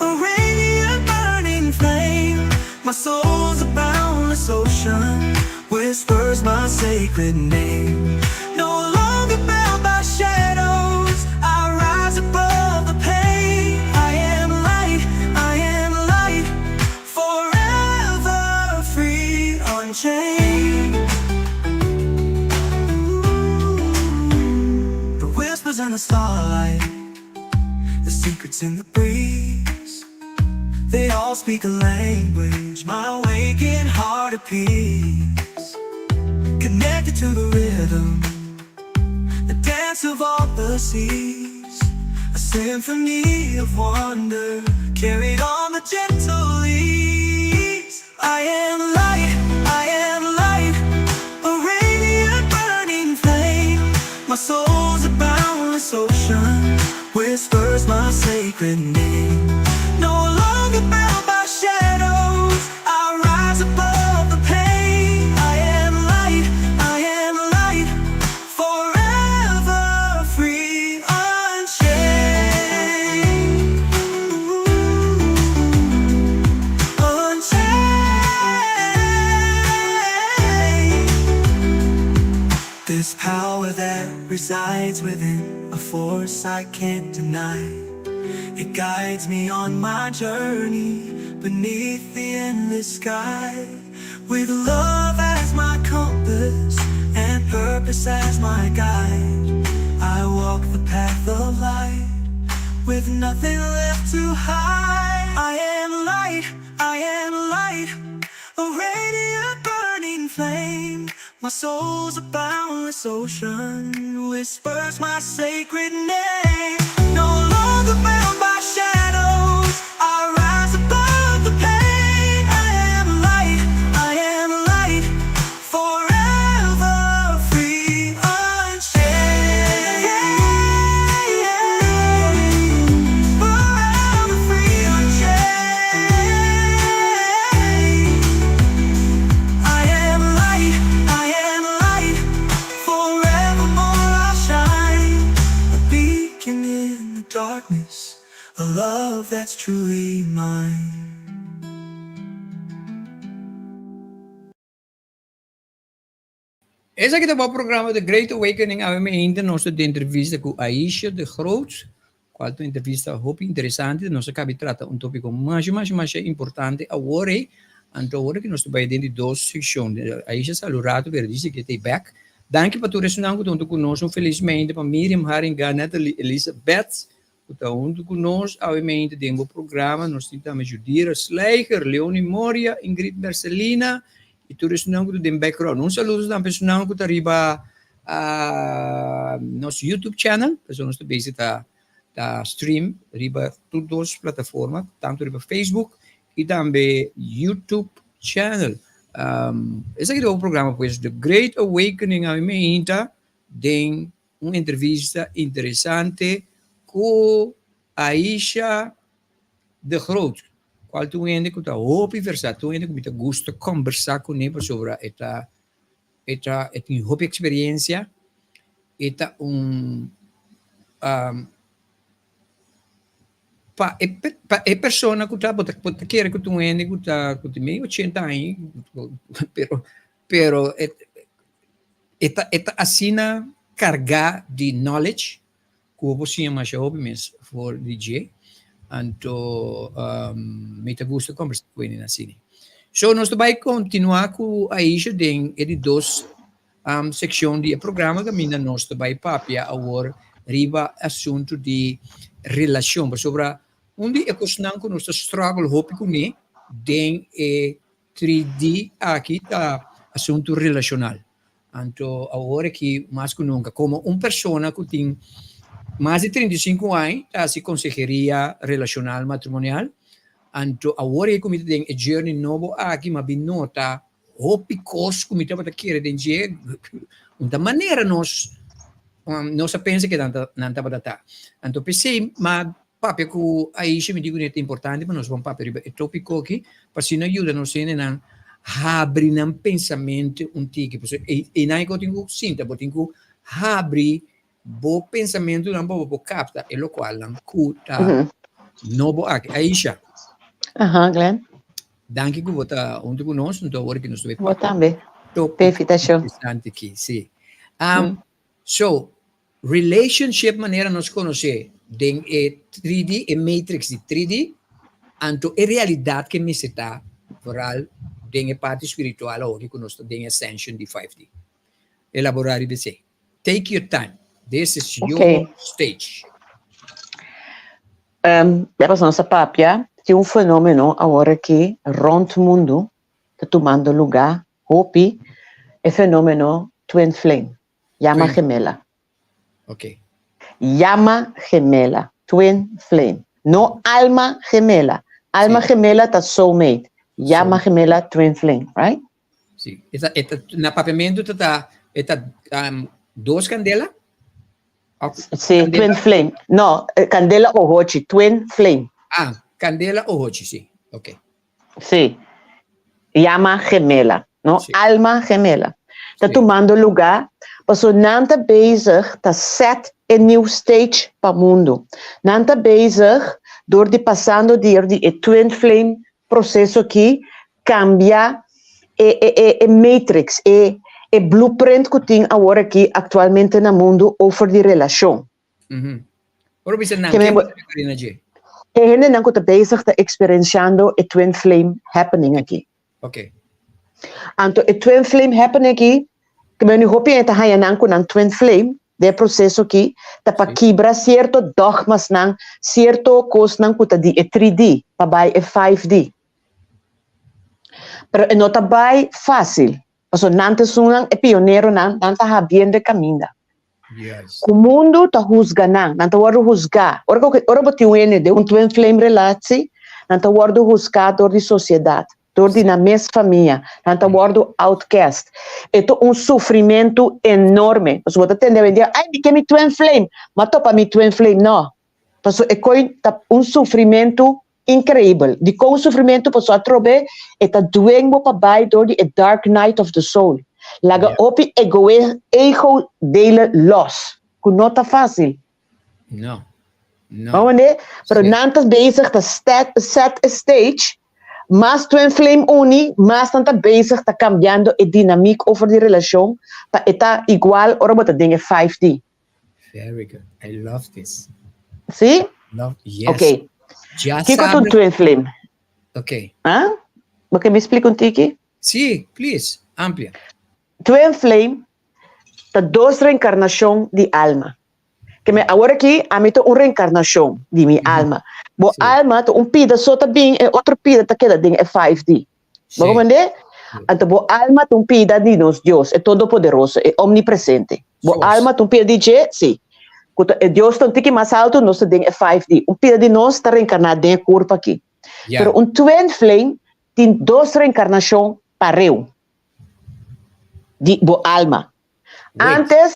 a radiant burning flame. My soul's a boundless ocean, whispers my sacred name. No longer bound by shadows, I rise above the pain. I am light, forever free, unchained. The whispers in the starlight, the secrets in the breeze, they all all speak a language, my waking heart at peace. Connected to the rhythm, the dance of all the seas. A symphony of wonder, carried on the gentle ease. I am light, a radiant burning flame. My soul's a boundless ocean, whispers my sacred name. No longer bound by shadows, I rise above the pain. I am light, forever free, unchained. Unchained. This power that resides within, a force I can't deny. It guides me on my journey beneath the endless sky. With love as my compass and purpose as my guide, I walk the path of light with nothing left to hide. I am light, a radiant burning flame. My soul's a boundless ocean, whispers my sacred name. No longer bound by shadows, I rise above the pain. I am light, forever free, unchained. Forever free, unchained. I am light, forevermore I'll shine. A beacon in the darkness, a love that's truly mine. Esse aqui é o programa The Great Awakening. A minha ainda nossa entrevista com Aisha de Groot. Qual é entrevista muito interessante. Nós acabamos de tratar tópico mais importante agora. Então, agora que nós estamos dentro de duas secções. Aisha saludado, ver disse que está back. Danke para todos que estão conosco. Felizmente, para Miriam Haringa, Natalie Elizabeth, que estão conosco. A minha dentro do programa. Nós tentamos Judira Schleicher, Leonie Moria, Ingrid Marcelina. E tudo isso não tem background. Um saludo para pessoal que está arriba a nosso YouTube channel, pessoas que estão da stream, arriba todas as plataformas, tanto arriba Facebook e também YouTube channel. Esse aqui é o programa, pois, The Great Awakening, a minha tem uma entrevista interessante com Aisha de Groot. Qual tu ainda que está hope conversar, tu ainda que me gusta conversar com ele sobre esta hope experiência, esta é persona que está pode querer que tu ainda que está com meio 80 anos, pero esta assina carga de knowledge que você chama hope mesmo for DJ. Então, me gusta conversar com ele assim. So, nós vamos continuar com a Aisha em duas secções do programa que nós vamos papia agora riba assunto de relação, sobre onde é que nós struggle hope com ele em 3D aqui está assunto relacional. Então, agora que mais que nunca, como uma pessoa que tem mais de 35 anos, assim, consejeria relacional matrimonial. Então, agora é como tem um journey novo aqui, mas nota, o picos, como tem para querer dizer, de maneira nós pensa que não está para dar. Então, pensei, mas papel que a Aisha me digo que é importante, mas nós vamos papel é tópico aqui, para se não ajuda nós a abrir um pensamento antigo. E não é que eu tenho sinta, eu tenho abrir bo pensamento não bo capta e lo qual não cuta novo aqui. Aisha. Glenn. Danke que você onde conosco, então agora que nós estamos. Vou também. Perfeito, interessante aqui, sim. So, relationship maneira nós conhecer em 3D e matrix de 3D, então é realidade que me está oral em a parte espiritual ou que nós tem ascension de 5D. Elaborar e dizer. Take your time. This is your stage. Depois nossa papia, tem fenômeno agora que rond o mundo está tomando lugar, hopi, é fenômeno twin flame, llama Twin. gemela. Ok. Llama gemela, twin flame. No alma gemela. Alma Sí. gemela está soulmate. Llama gemela, twin flame, right? Sim. Na papiamento está duas candelas? Sí, twin flame. No, candela o hochi, twin flame. Ah, candela ou roche, sim. Ok. Sí. Llama gemela, no? Sí. Alma gemela. Está Sí. tomando lugar, paso nanta bezig, está set een nieuw stage para o mundo. Nanta bezig, door die passando die twin flame processo aqui, cambia matrix, blueprint que tem agora aqui atualmente no mundo over die relação. Ora bisa nang Que me- Karina J. E gente não está bezig te experienciando a twin flame happening aqui. Ok. Anto a twin flame happening aqui, que me hopi eta haya nang ko ng twin flame, de processo aqui, ta pa quebra certo dogmas nang, certo cos nang kuta di 3D, pa bay 5D. Pero não tá bem fácil. Porque nante sunang é pioneiro não tá havendo caminho. Yes. O mundo tá juzgando, não tá word juzgar. Ora botiu de twin flame relate, não tá word juzgar de sociedade, de na mesma família, não tá word outcast. É sofrimento enorme. Você pode entender, ai, me quer twin flame, mas topa mi twin flame, não. Porque é sofrimento incrível. De com o sofrimento pessoa trobe eta duengo pa bai door die dark night of the soul. Laga opi ego dele los. Não tá fácil. Não. Não. Vamos ver? Pero Sim. nantas bezig te set a stage, mas twin flame uni, mas tanta bezig te cambiando a dinamiek over die relação, ta eta igual ora bota dinge 5D. Very good. I love this. Sim? Love. Yes. Okay. Já Kiko tu sabe. twin flame. Ok. Hã? Você me explica um tiki? Sim, please. Amplia. Twin flame, tá duas reencarnação de alma. Que me agora aqui, a mim tá uma reencarnação de minha alma. Bo Sim. alma tá pida só tá bem, e outro pida tá queda ding é 5D. Sim. Vamos ver? Então, bo alma tá pida de nós Deus, é todo poderoso, é omnipresente. Bo Source. alma tá pida de je, sim. Deus tá tiki mais alto, nós tá ding é 5D. Pida de nós tá reencarnado de corpo aqui. Yeah. Pero twin flame tem duas reencarnação pareu. De bo alma. Wait. Antes,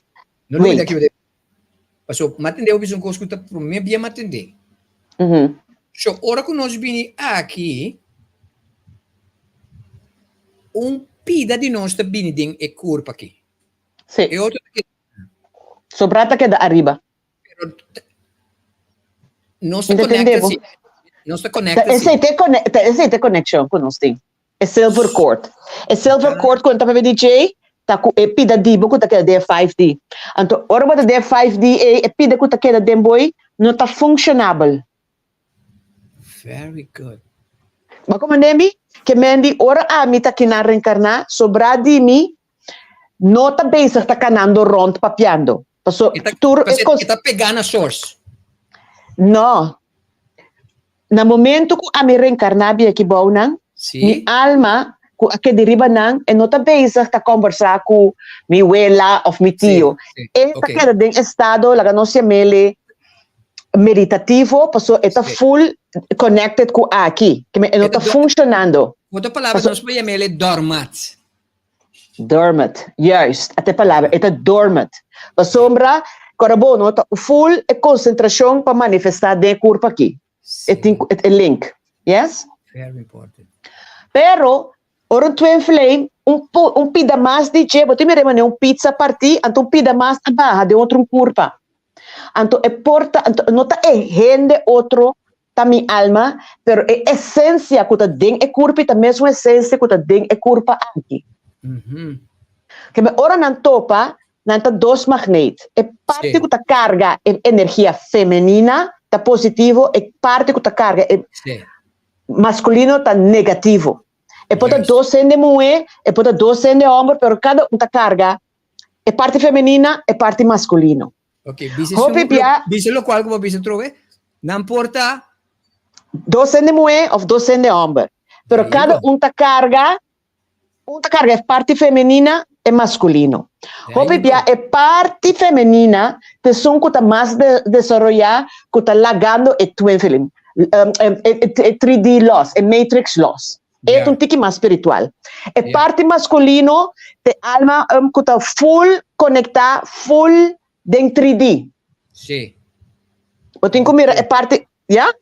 Não wait. é daqui. So, matende eu bisun ko escuta pro me bia matende. So, ora que nós vini aqui, pida de nós tá vini ding e corpo aqui. sim. E outro que Sobrata que da arriba. nós tá Entendeu? conecta assim. Nós tá conecta Esse assim. é conexão com nós tem. É silver cord. É silver cord quando tá para DJ, tá com é pida de boco tá que de 5D. Então, ora bota de 5D é pida que tá que de boy, não tá funcionável. Very good. Mas como nemi que mendi ora a mi tá que na reencarnar, sobra de mi, não tá bem se tá canando rond papiando. Passou tur Você tá pegando a source. não. No momento que a mi reencarnar bi aqui bom mi Sim. alma que deriva nang e nota bezig ta conversar com mi abuela of mi tio. Sim, sim. E Ok. ta queda em estado la nossa mele meditativo, passou eta Sim. full connected com aqui, que me nota Eta funcionando. Outra palavra, nós vamos chamar ele dormat. Dormant, juist. Até palavra, eta dormant. A sombra, carbono, ta full concentração para manifestar de corpo aqui. É link. Yes? Very important. Pero, ora twin flame, pida mais de je, bote me remane pizza parti, anto pida mais abaixo de outro curva. Anto é porta, anto nota é rende outro ta mi alma, pero é essência que tá dentro é curva, ta mesmo essência que tá dentro é curva aqui. Que me ora nan topa, nan ta dos magnet. É parte Sim. que tá carga é energia feminina, tá positivo, é parte que tá carga é Sim. masculino tá negativo. E pode Yes. dois sendo mulher, e pode dois sendo homem, pero cada um tá carga é parte feminina, é parte masculino. Ok, Hopi pia- bisa lo qual como bisa trove, não importa 12 de mulher ou 12 de homem. Pero There you cada go. um tá carga é parte feminina e masculino. There Hopi you pia go. é parte feminina que são que tá mais desenvolver, que tá lagando e twin film. É 3D loss, é matrix loss. É Yeah. um tique mais espiritual. É Yeah. parte masculino de alma que tá full conectada, full em 3D. Sim. Botin ko mira, é parte, yeah?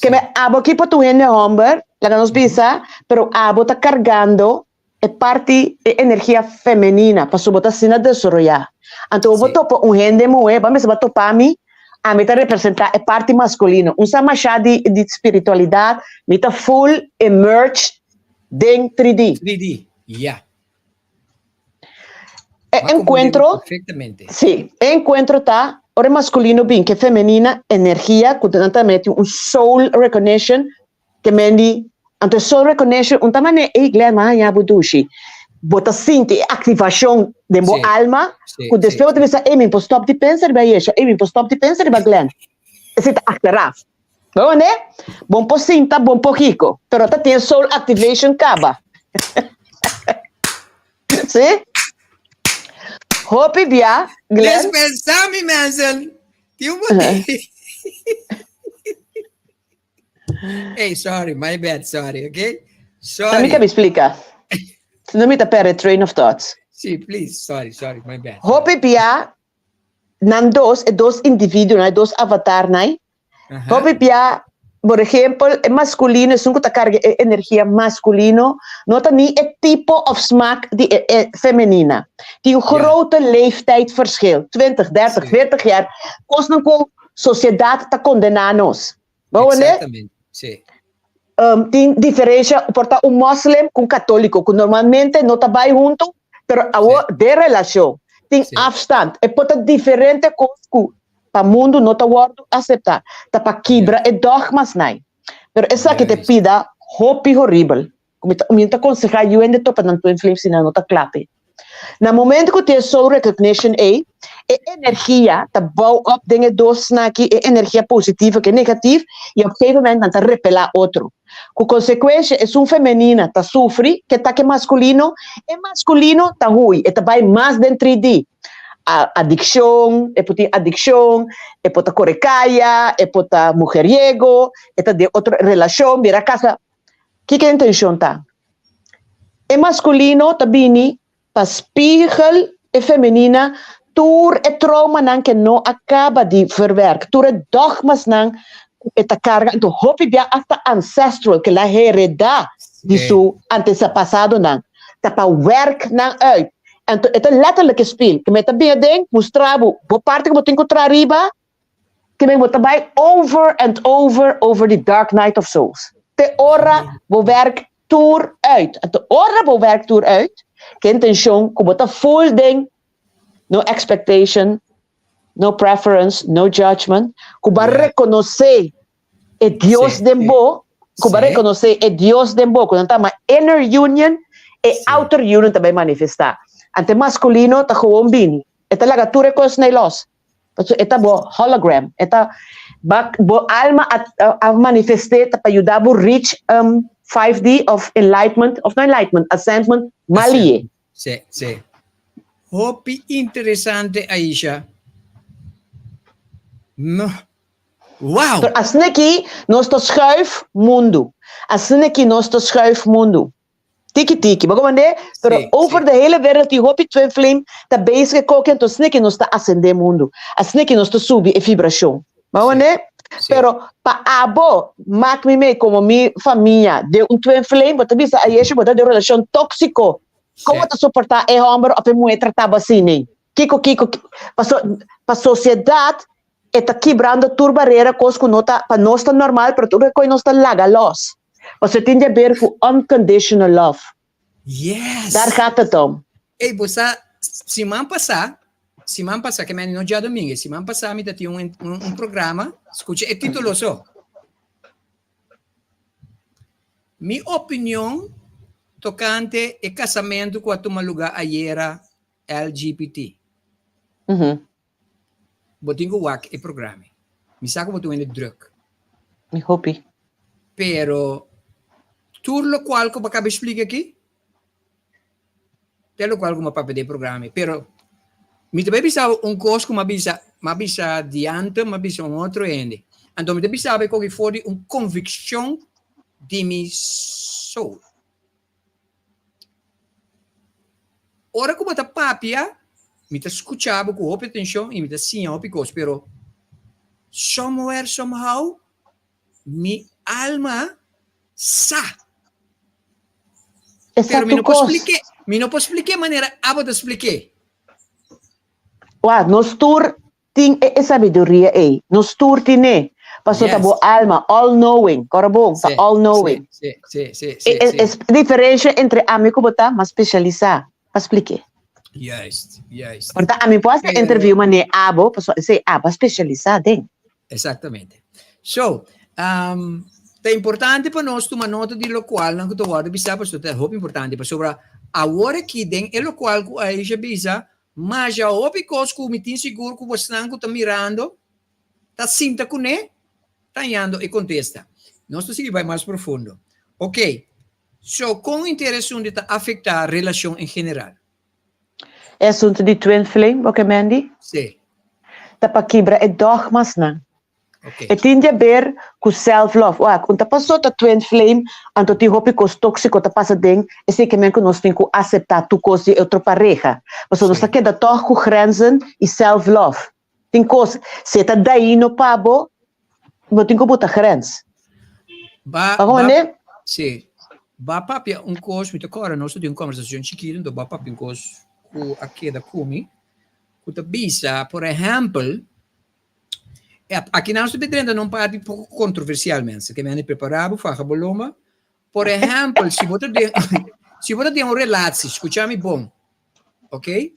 Que me abo aqui para tu hende homem, lá nos bisa, pero abo tá cargando é parte de energia feminina, para botar sina desarrollar. Então eu vou Sim. topar hende mulher, vamos topar a mim tá representar é parte masculina. Sama chá de espiritualidade, me tá full emerged em 3D. 3D. Yeah. Encontro, Perfeitamente. sim, encontro tá, ora masculino bem, que feminina, energia, que também um soul recognition, que mendi, então soul recognition, tamane e glema ya budushi. Bota sinti ativação de Sim. alma, Sim, que depois sim, você pensa, ei, me posso stop de pensar ba yesha, ei, me posso stop de pensar ba Glenn. Esse tá achteraf. Bom, né? Bom po sinta, bom po rico, pero tá tem soul activation caba. Sim? Hope bia, Glenn. Dispensame, mensen. You Hey, sorry, my bad, sorry, okay? A mim que Sorry. me explica. Senão me tá perde train of thoughts. See, please, sorry, my bad. Hope bia, nan dos, e dos indivíduos, né? Dos avatar, né? Uh-huh. Hope bia, por exemplo, é masculino, é que carga energia masculino, não tá nem é tipo of smaak die feminina. Die grote leeftijdsverschil, 20, 30, Sim. 40 jaar, kost não com sociedade tá condenando-nos. Bom, né? Exatamente, sim. Tem diferença porta um muslim com católico, que normalmente não tá bem junto, pero de relação tem Sim. afstand. É porta diferente coisa para o mundo não tá wordo aceitar. Tá para quebra é dogmas não. Pero essa que te Yes. pida hopi horrível. Como te aconselhar eu ainda tô para não influir se não tá clape. Na momento que tem soul recognition é energia tá bouw op dingen doorsnaki, é energia positiva que é negativa e op een gegeven moment tá repelar outro. Com consequência é feminina tá sofre que tá que masculino tá ruim, é vai mais dentro de adicção, é pode adicção, é pode corecaia, é pode mujeriego, é tá de outra relação, vira casa. Que a intenção tá? É masculino tá bini para spiegel é feminina tur e trauma nan que não acaba de verwerken. Tur e dogmas nan esta carga. Então, hopi bia hasta ancestral que la hereda de su antepassado nan. Tá para werk nan uit. Então, é letterlijk speel. Que me tá bem ding, mostrar bo parte que eu tenho contra riba, que me tá bem over and over the dark night of souls. Te ora bo werk tur uit. Então, ora bo werk tur uit. Que intenção, como tá full ding. No expectation, no preference, no judgment. Cuba reconocer é Deus dembo, cuba reconocer é Deus dembo, quando tá uma inner union e outer union também manifestar. Ante masculino tá gewoon bini. Eta lagatura cos nelos. Eta bo hologram, eta bo alma a manifestar para ajudar bo reach 5D of enlightenment, of no enlightenment, ascendment, malie. Sim, sim. Hopi interessante, Aisha. No. Wow! Assim aqui, nós estamos schuif mundo. Assim aqui, nós estamos schuif mundo. Tiki-tiki, maar gewoon pero over de hele wereld, die hopi twin flame, tá bezig com então assim aqui nós está ascender mundo. Assim aqui nós está subir a vibração. Maar gewoon pero pa abo, maak me como mi família, de twin flame, mas também a gente pode ter relação tóxico. Como te suportar é homem ou mulher tratar assim? Kiko, para sociedade está quebrando toda barreira, coisa que não está para nós está normal, para tudo que nós está laga los. Você tem de ver com unconditional love. Yes. Daar gaat het om. Ei, você, semana passada, que me no dia domingo, semana passada me tinha programa, escute, é tituloso. Minha opinião tocante e casamento com a tua lugar ayer LGBT. Botingo wak e programa. Me saco botu in de druk. Me hopi. pero tudo lo qual que eu acabo de explicar aqui, é o qual que eu papo de programa, pero me também pensava coisa que me bisa diante, me bisa outro ende. Então me também pensava que foi convicção de mi soul. Ora como tá papia, me tá escutava com open atenção e me tá sim open coisa, pero somewhere, somehow, mi alma sa. Pero me não posso explicar maneira, abo te expliquei. Nos tour ting sabedoria aí. Nos tour tine. Passou tá boa alma, all knowing, corabong, tá all knowing. Sim. É diferença entre amigo botar, mas especializar. Para explicar. Yes. Portanto, a mim pode ser interview mané abo, para ser abo especializar, tem. Exatamente. So, é importante para nós tomar nota de lo qual não que tu guarda bisa, porque é muito importante para sobre agora que tem é lo qual que aí já bisa, mas já o picos que me tem seguro que você não está mirando, tá sinta com né, tá indo e contesta. Nós temos que vai mais profundo. Ok. So, com interesse de afetar a relação em geral. É assunto de twin flame, ok, Mandy? Sim. Tá para quebrar é dogmas, não. Ok. E tem a ver com self-love. Quando tá passou a twin flame, anto te hopi cos tóxico tá passa dentro, é sei que nós temos que aceitar tu coisa de outra pareja. Mas nós tá queda toch com grenzen e self-love. Tem coisa, se tá daí no pabo, não tem que botar grenzen. Sim. Ba papia coisa muito agora nós temos uma conversação chiquita, então ba papia coisa com aqui da comi, com a bisa, por exemplo, aqui nós estamos tendo uma parte pouco controversialmente, que me han preparado para a boloma. Por exemplo, se você tem uma relação, escute-me bom, ok?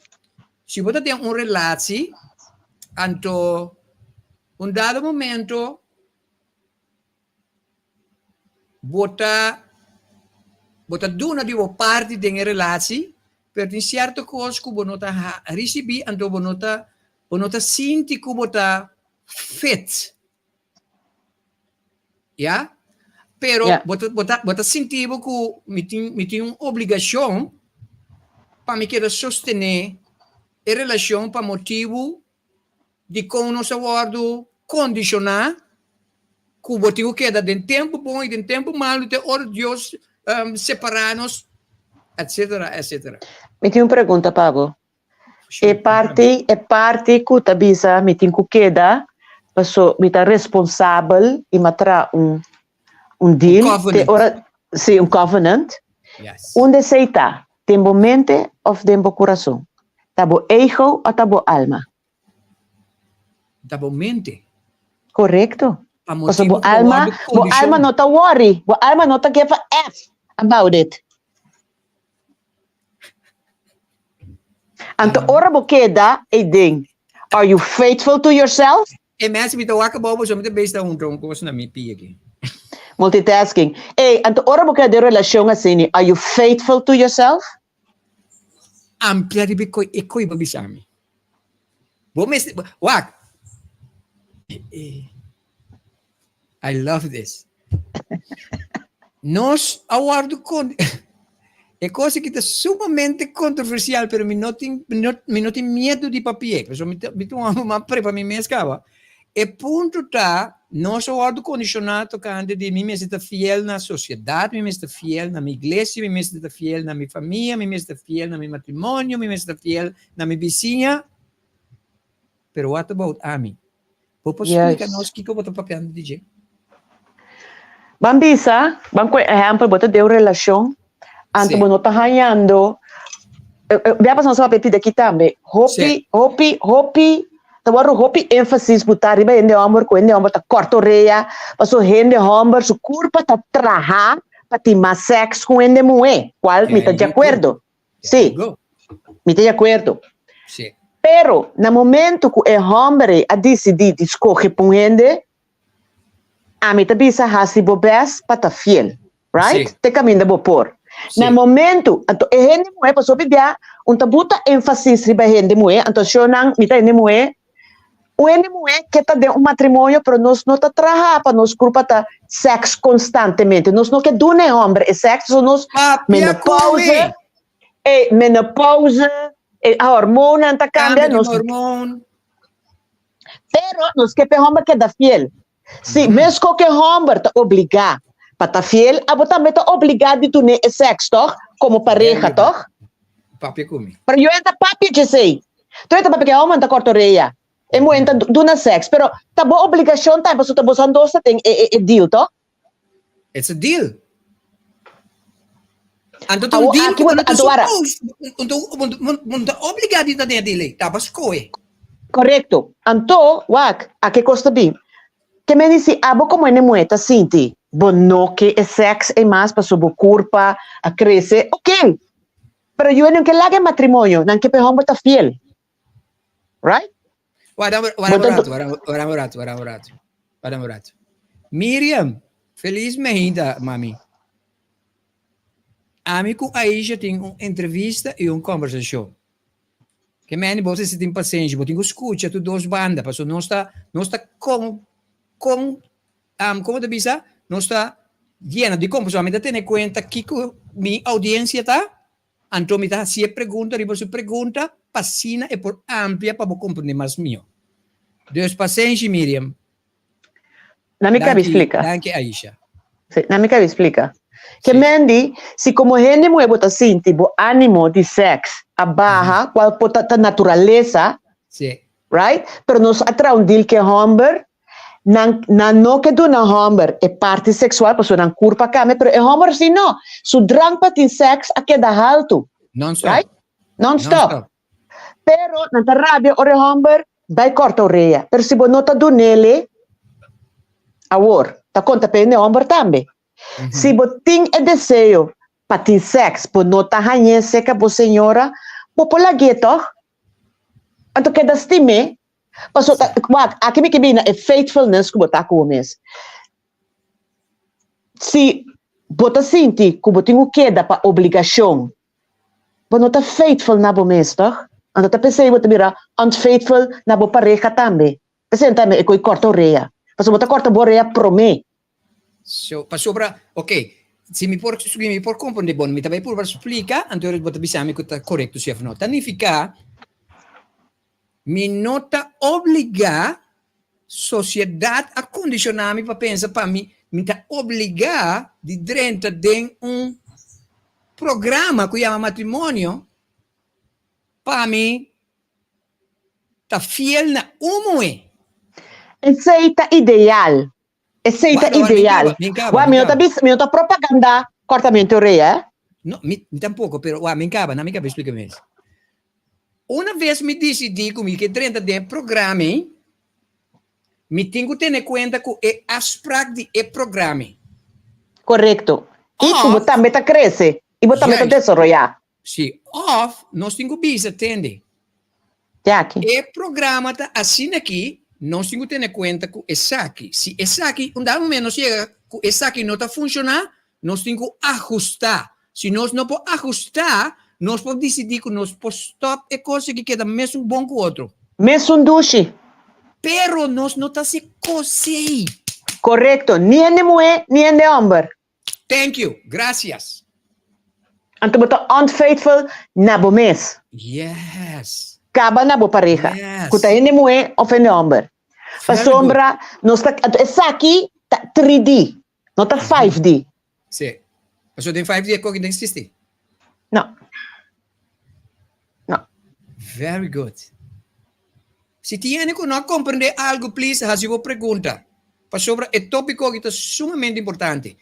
Se você tem uma relação, então, dado momento, bota duna di parte della relazione per un certo cosa che bonota ricevi e bonota senti che bonota fit. Ja? Pero bota sentivo che mi tiene un'obbligazione per mi chiedere sostenere la relazione per motivo di conoscere condizionare que o motivo que é de tempo bom e de tempo malo, de Deus separar-nos, etc. Me tem uma pergunta, Pablo. É parte que tá bisa, me tem que queda, passou, me tá responsável e matra deal, um covenant. Yes. Onde você está? Tempo mente ou tempo coração? Tá bo ego ou tá bo alma? Tá bom mente. Correto? Because bo alma not a worry. Bo alma not a give a F about it. Anto ora bo queda e ding. Are you faithful to yourself? E mensen met de wakker boven zo met de beest daar koos na mi pi aqui. Multitasking. Anto ora bo queda de relação assim. Are you faithful to yourself? Amplia di bicoi e coi babisami. Bo mes wak. I love this. Nós aguardo com é coisa que está sumamente controversial, pero me não tem medo de papel. Porque me tô uma prepa me mescava. E ponto tá, nós aguardo condicionado tocante de mim mesmo estar fiel na sociedade, mim mesmo estar fiel na minha igreja, mim mesmo estar fiel na minha família, mim mesmo estar fiel na meu matrimônio, mim mesmo estar fiel na minha vizinha. Pero what about Ami? Posso explicar nós que eu vou estar papel de DJ? Bambisa, banco exemplo, bota deu relação, anto mo tá ganhando. Via passar só pepita aqui também. Hopi, tá waro hopi ênfasis botar riba ende amor com ende amor tá corta orelha, passou rende amor, su curva tá traha, para ter mais sexo com ende moe. Qual me tá de acordo? Sim. Me tá de acordo. Sim. Pero no momento que o homem a decidir escolher por ende, a mim também se hasi bobes para fiel, right? Sí. Te caminho bo por. Sí. No momento, então a gente moe passou bibia, tabuta ênfasis riba gente moe, então chonang mita gente moe, Una mulher que está de um matrimônio, pero nós não está trabalhando para nós grupo tá sexo constantemente. Nós não quer do nem homem, é sexo, nós menopausa, a hormona tá cambia, nós. Hormone. Pero nós quer per homem que da fiel. Se mesmo qualquer homem tá obrigado para estar fiel, a também tá obrigado de do nem sexo, toch? Como pareja, toch? Papi come. Pero eu ainda papi te sei. Tu ainda papi que homem tá corta orelha. É muito do na sexo, pero tá boa obrigação tá, para tá boa sandosa tem deal, toch? It's a deal. Ando Ah, tu deal aqui ko mo- na to adora. suppose. Obrigado ita de dile. Tapos ko eh. Correcto. Anto, wak, a que costa bem? Que me dice, abo como é moeta, sinti, bo no que é sexo é mais para sua curpa, a crescer, ok. Pero eu não que lague matrimônio, não que pehombo tá fiel. Right? Waram rato. Miriam, felizmente, mami. Ami com Aisha tem uma entrevista e uma conversação. Que meni você se tem paciência, você tem que escutar tu duas bandas, porque não está como te bisa, não está lleno de composição, me dá ter conta que minha audiência tá, então me dá se pergunta, e você pergunta, pasina é por amplia para compreender mais meu. Deus paciência, Miriam. Não me cabe explicar. Danke, Aisha. Sí, não me cabe explicar. Que Sí. Mandy, se como gente mulher bota sinti, bo ânimo de sexo, a barra, qual pota ta natureza, Sim. right? Pero nos atra um deal que homem, na no que do na homem é parte sexual, porque não curpa came, pero é homem se não, su drang para ter sexo a que dá alto, Non-stop. right? Non-stop. Pero na ta rabia ore homem vai corta orelha, pero se bo nota do nele, awor, ta conta pende homem também. Se bo ting é desejo para ter sexo, bo nota hanhe seca bo senhora, bo pola gueto, anto que das time, paso aqui me que bina é faithfulness que botar com o mês. Se bota sinti que bo tingo queda para obrigação, bo nota faithful na bo mês, toch? Anto tá pensei bo mira unfaithful na bo pareja também. Pensei também é coi corta orelha. Paso bota corta bo orelha prome. So, pa sobra, ok, se mi por compreender bom, mi também por explicar, então eu vou te avisar que está correto, chef, não. Significa, mi nota obrigar sociedade a condicionar-me para pensar para mim, me tá obrigar de dentro de programa que chama matrimônio, para mim, tá fiel na umue. Aceita ideal. Aceita Guarda, ideal. me encaba, Guarda, me mi encaba. nota propaganda, cortamento orelha. No, mi tampoco, pero me encaba, explícame isso. Uma vez me decidi comigo que dentro de programa, me tenho que ter conta que é aspecto de programa. Correcto. E Ah. como também tá cresce. E você também tá Yes. desenvolver. Se off, nós temos que atender. Já aqui. E programa tá assim aqui, nós temos que ter conta que essa aqui. Se essa aqui, um dado momento chega que essa aqui não está funcionando, nós temos que ajustar. Se nós não podemos ajustar, nós podemos decidir que nós podemos stop e coisa que queda mesmo bom que o outro. Mesmo duche. Pero nós não está se cosei. Correcto. Nem de mulher, nem de homem. Thank you. Gracias. Então você unfaithful na bo mês. Yes. Acaba na bo pareja. Yes. Kuta de mulher ou de homem. Para Very sombra, nós tá essa aqui tá 3D. Não tá 5D. Sim. Mas eu tenho 5 dias que não existe. Não. Não. Very good. Se tiene que não compreender algo, please, faz uma pergunta. Para sobre o tópico que é sumamente importante.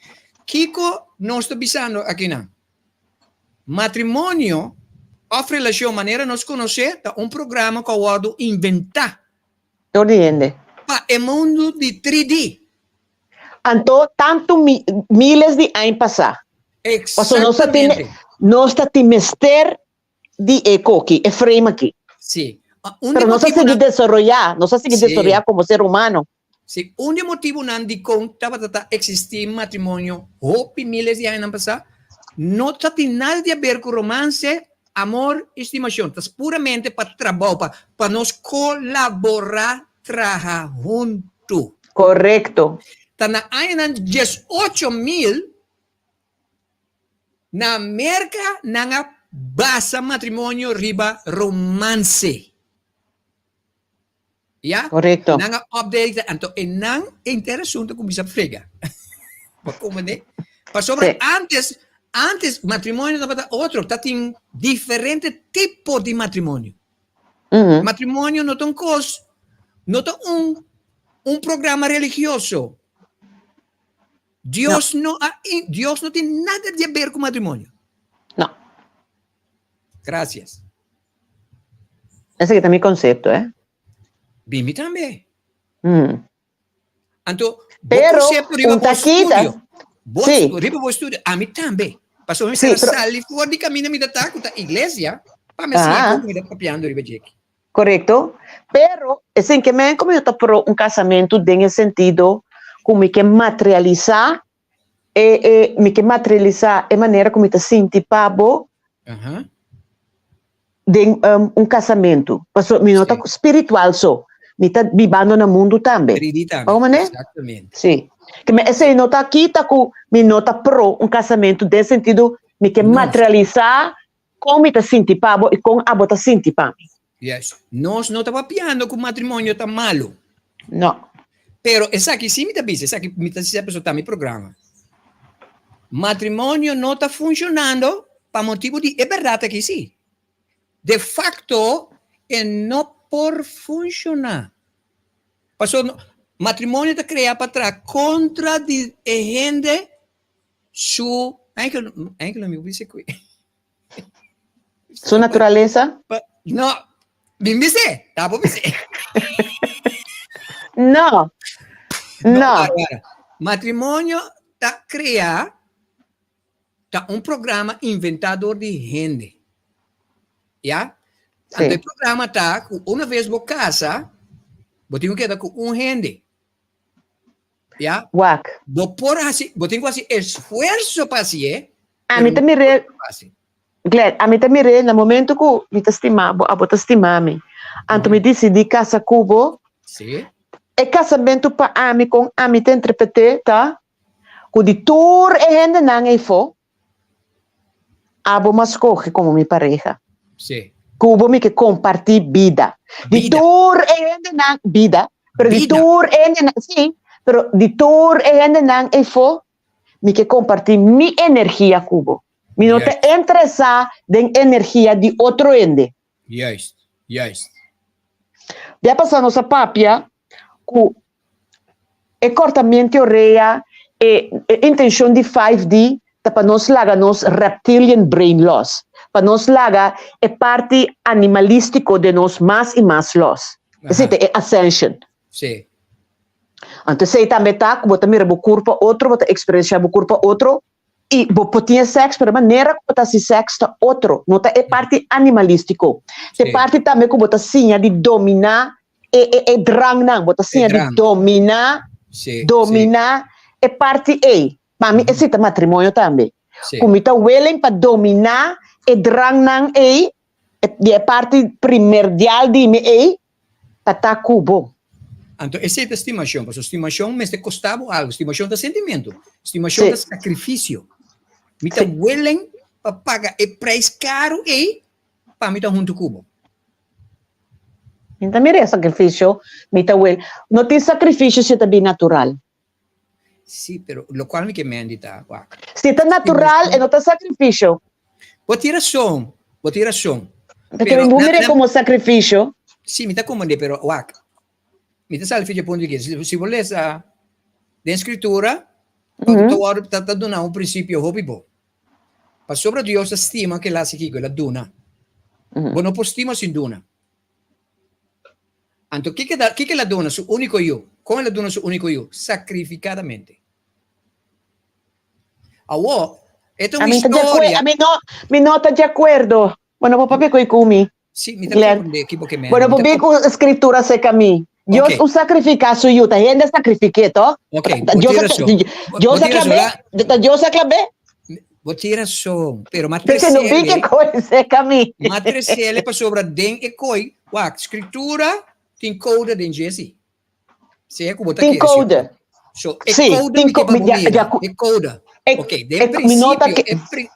Kiko, nós estamos pensando aqui, não? Matrimônio, a relação, maneira de nos conhecer, é um programa que eu vou inventar Eu entendo. para o mundo de 3D. Então, tanto milhares de anos passar. Exatamente. Nós temos mister de eco aqui, é frame aqui. Sim. Pero nós temos que desenvolver, nós temos que Sim. desenvolver como ser humano. Se um motivo não de conta para existir matrimônio, hope milhares de anos passar, não tem nada a ver com romance, amor, estimação. É puramente para trabalho, para nós colaborar trabaja junto. Correcto. Tana ayan 18,000 na merka nanga basa matrimonio riba romance. Ya? Correcto. Nanga update anto enang interesante kung bisa frega. Pakumane. Pasobra Sí. antes matrimonio dapat otro, tating diferente tipo de matrimonio. Ujú. Matrimonio no ton cos, no ton un programa religioso. Dios Dios no tiene nada de ver con matrimonio. No, Gracias. ese que está mi concepto, ¿eh? Bimi también. Mm. Anto, Pero, riba un bo taquita, studio. sí. Riba bo studio. A mí también. Pasó mi Sí, ser pero- sali fuori di camino mi da tacuta iglesia. Pa me Ah. sigo mi da papiando riba jeki. Correcto. Pero, es en que me como yo pro un casamento en el sentido como que materializar, me que materializar de manera como te sinti pabo Ajá. de un casamento. Paso, mi nota Sí. espiritual so, me está vivando en el mundo también. Trinidad. Vamos, né? Exactamente. Sí. Que me essa nota aqui tá com me nota pro um casamento de sentido me que Nossa. materializar como me tá sinti pabo e com a bota sinti pa. Yes. Nós não estava piando que o matrimônio tá malo. No. Pero essa aqui sim me tá dizendo, essa aqui me tá dizendo a pessoa tá me programa. Matrimônio não está funcionando para motivo de, é verdade que sim. De facto, é não por funcionar. Passou, matrimônio está criado para trás contra de gente su, ainda me disse que Su naturaleza? não, me disse, tá bom, me disse. No. No. Agora, matrimônio está criado, está um programa inventador de gente. Já? Sí. Então, o programa está, uma vez você casa, você tem que quedar com um gente. Já? Wak. Você tem que fazer esforço para fazer. A mim também Glenn, a mim também no momento que me tá estimado, a bota estimar-me. Anto me decidi casa cubo, Sim. é casamento para a mim com a mim te interpretar, tá? Que de tour é gente não é fo. Abo mas coge como minha pareja. Sim. Cubo me que compartir vida. De Vida. tour é gente não vida, pero de Vida. tour é gente sim, pero de tour é gente não é fo. Me que compartir mi energia cubo. Me não Yes. te interessar em energia de outro ende. Juist. Juist. Já passar nossa papia, que é cortamente orelha, é intenção de 5D, para nós laga nos reptilian brain loss. Para nós laga é parte animalístico de nós mais e mais loss. Esse é ascension. Sim. Então, se também está, que também o corpo outro, você experienciar o corpo outro, e você tinha sexo, mas a maneira que você se sexo está outro. Não é parte animalístico. É Sim. parte também que você sinha de dominar, é drang não, você sinha de drang. dominar, Sim. dominar, é parte A. Para mim, esse é matrimônio também. Sim. Como está willing para dominar, é drang não é parte primordial de mim para estar cubo. Então, essa é a estimação. Porque estimação me está custando algo. Estimação de sentimento. Estimação Sim. de sacrifício. Me está willing para pagar o preço caro e para me estar junto cubo. Então, mira, sacrifício, mita will. Não tem sacrifício se está bem natural. Sim, pero lo qual me que me andita. Se está natural, não está sacrifício. Vou ter razão. Vou ter razão. Porque me mira como sacrifício. Sim, me está comandando, pero wak. Me está sacrifício ponto de que se você ler da escritura, está dando um princípio hobby bom. Mas sobre Deus estima que lá se aqui, ela duna. Bom, não estima sem duna. Então, o que ela dona? Su único eu. Como ela dona su único eu? Sacrificadamente. Agora, esta é uma história. A mim não está de acordo. Bueno, vou papi com Kumi. Sim, me está comandando aqui porque me. Bueno, vou ver com a escritura se caminho. Deus o sacrificar su yuta. Ainda sacrifiquei, to? Ok, Deus acabei. Vou ter razão. Pero Porque não vi que coisa se caminho. Matriciele para sobre den e coi. Wak, escritura tem code den Jesse. Se é que bota Tem aqui, code. So, é Sim, code tem me que code, é code. É- Ok, de é- me nota princípio, que-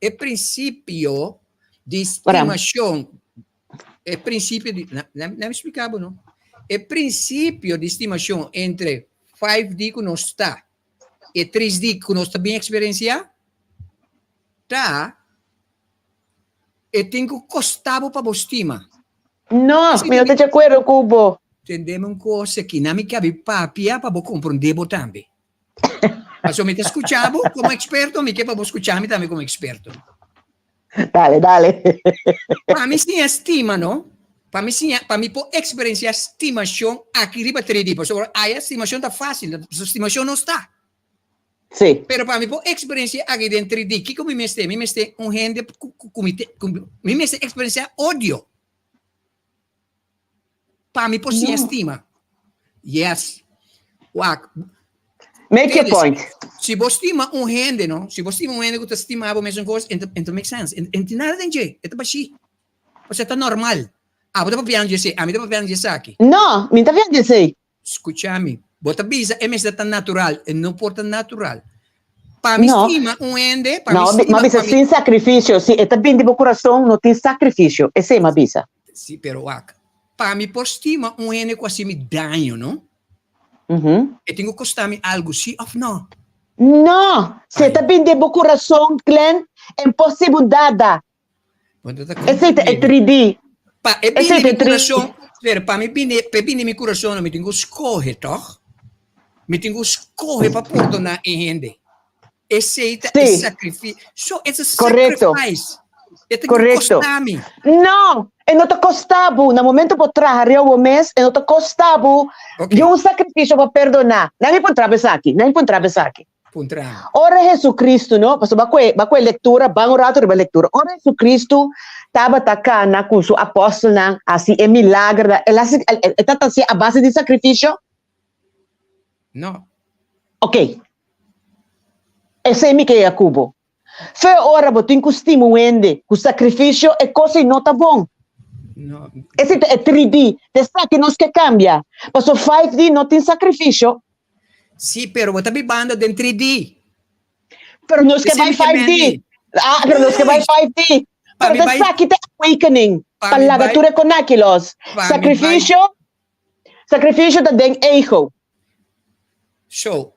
é princípio de Ora. estimação, é princípio de, não me explicava, não? É princípio de estimação entre 5D que não está e 3D que não está bem experienciado, tá? E tem que custar para você estima. No, Sim, mi non ti c'è quello, Cubo. Entendemos uma coisa que não me cabe papia para você compreender também. Mas eu me escuchavo como experto, me que para você escuchar-me também como experto. Dale, dale. Para mim, sim, estima, não? Para mim, sim, para mim, por experiência, estimação aqui riba 3D. Por exemplo, a estimação está fácil, a estimação não está. Sì. Pero para mim, por experiência aqui dentro 3D, que como me este? Me este um rende, me este experiência ódio. Para mim, por sim, estima. Yes. Wak. Make your point. Se você estima um rende, não? Se você estima um rende que você estimava a mesma coisa, então make sense. Então nada tem jeito. É baixi. Você está normal. Ah, você está piano de ser. Ah, me está piano de ser aqui. No, mi sta vedendo sei. Escucha-me. Bota bisa, é mesmo tão natural. E não porta natural. Para mim, No. estima um rende. No, ma bisa sin sacrificio, sì, e também di coração non ti sacrificio. E sei, ma bisa. Sim, pero wak. Para mim, por estima um rende quase me danho, não? Mhm. E tenho que custar-me algo, sim ou não? No, se Ai. também di coração, Glenn, é impossível dada. E sei, è 3D. Pa, e Esse bine mi é tri- coração, para mim, bine mi coração, me tenho que escorrer, toch? Me tenho que escorrer para perdonar em rende. Aceita Sim. esse sacrifício. So, it's a Correcto. sacrifice. E tem que Correcto. custar-me. No, e non ti costavo, nel momento po trarre o mes, e non ti costavo, Ok. io un sacrificio per perdonare. Non mi può saki, non mi può saki. Puntramo. Ora Gesù Cristo, no? Passo ba quei lettura, ba un rato di lettura. Ora Gesù Cristo stava attaccando con suo apostolo, assim, e milagre, e tata assim a base di sacrificio? No. Ok. E sei mica Jacobo. Fe ora botin costimo wende, cu sacrificio e cose non sta buon. No. Esse è 3D, te sa che non si cambia. Passo 5D non ti sacrificio, Sì, però vuoi tabi banda del 3D. però non si Sì, vai sì, che 5D. mendi. Ah, però non si vai 5D. Pa Pero mi te vai- sa che te awakening. Pa mi Pallagature con aquilos. Pa mi Sacrificio da den ego. So,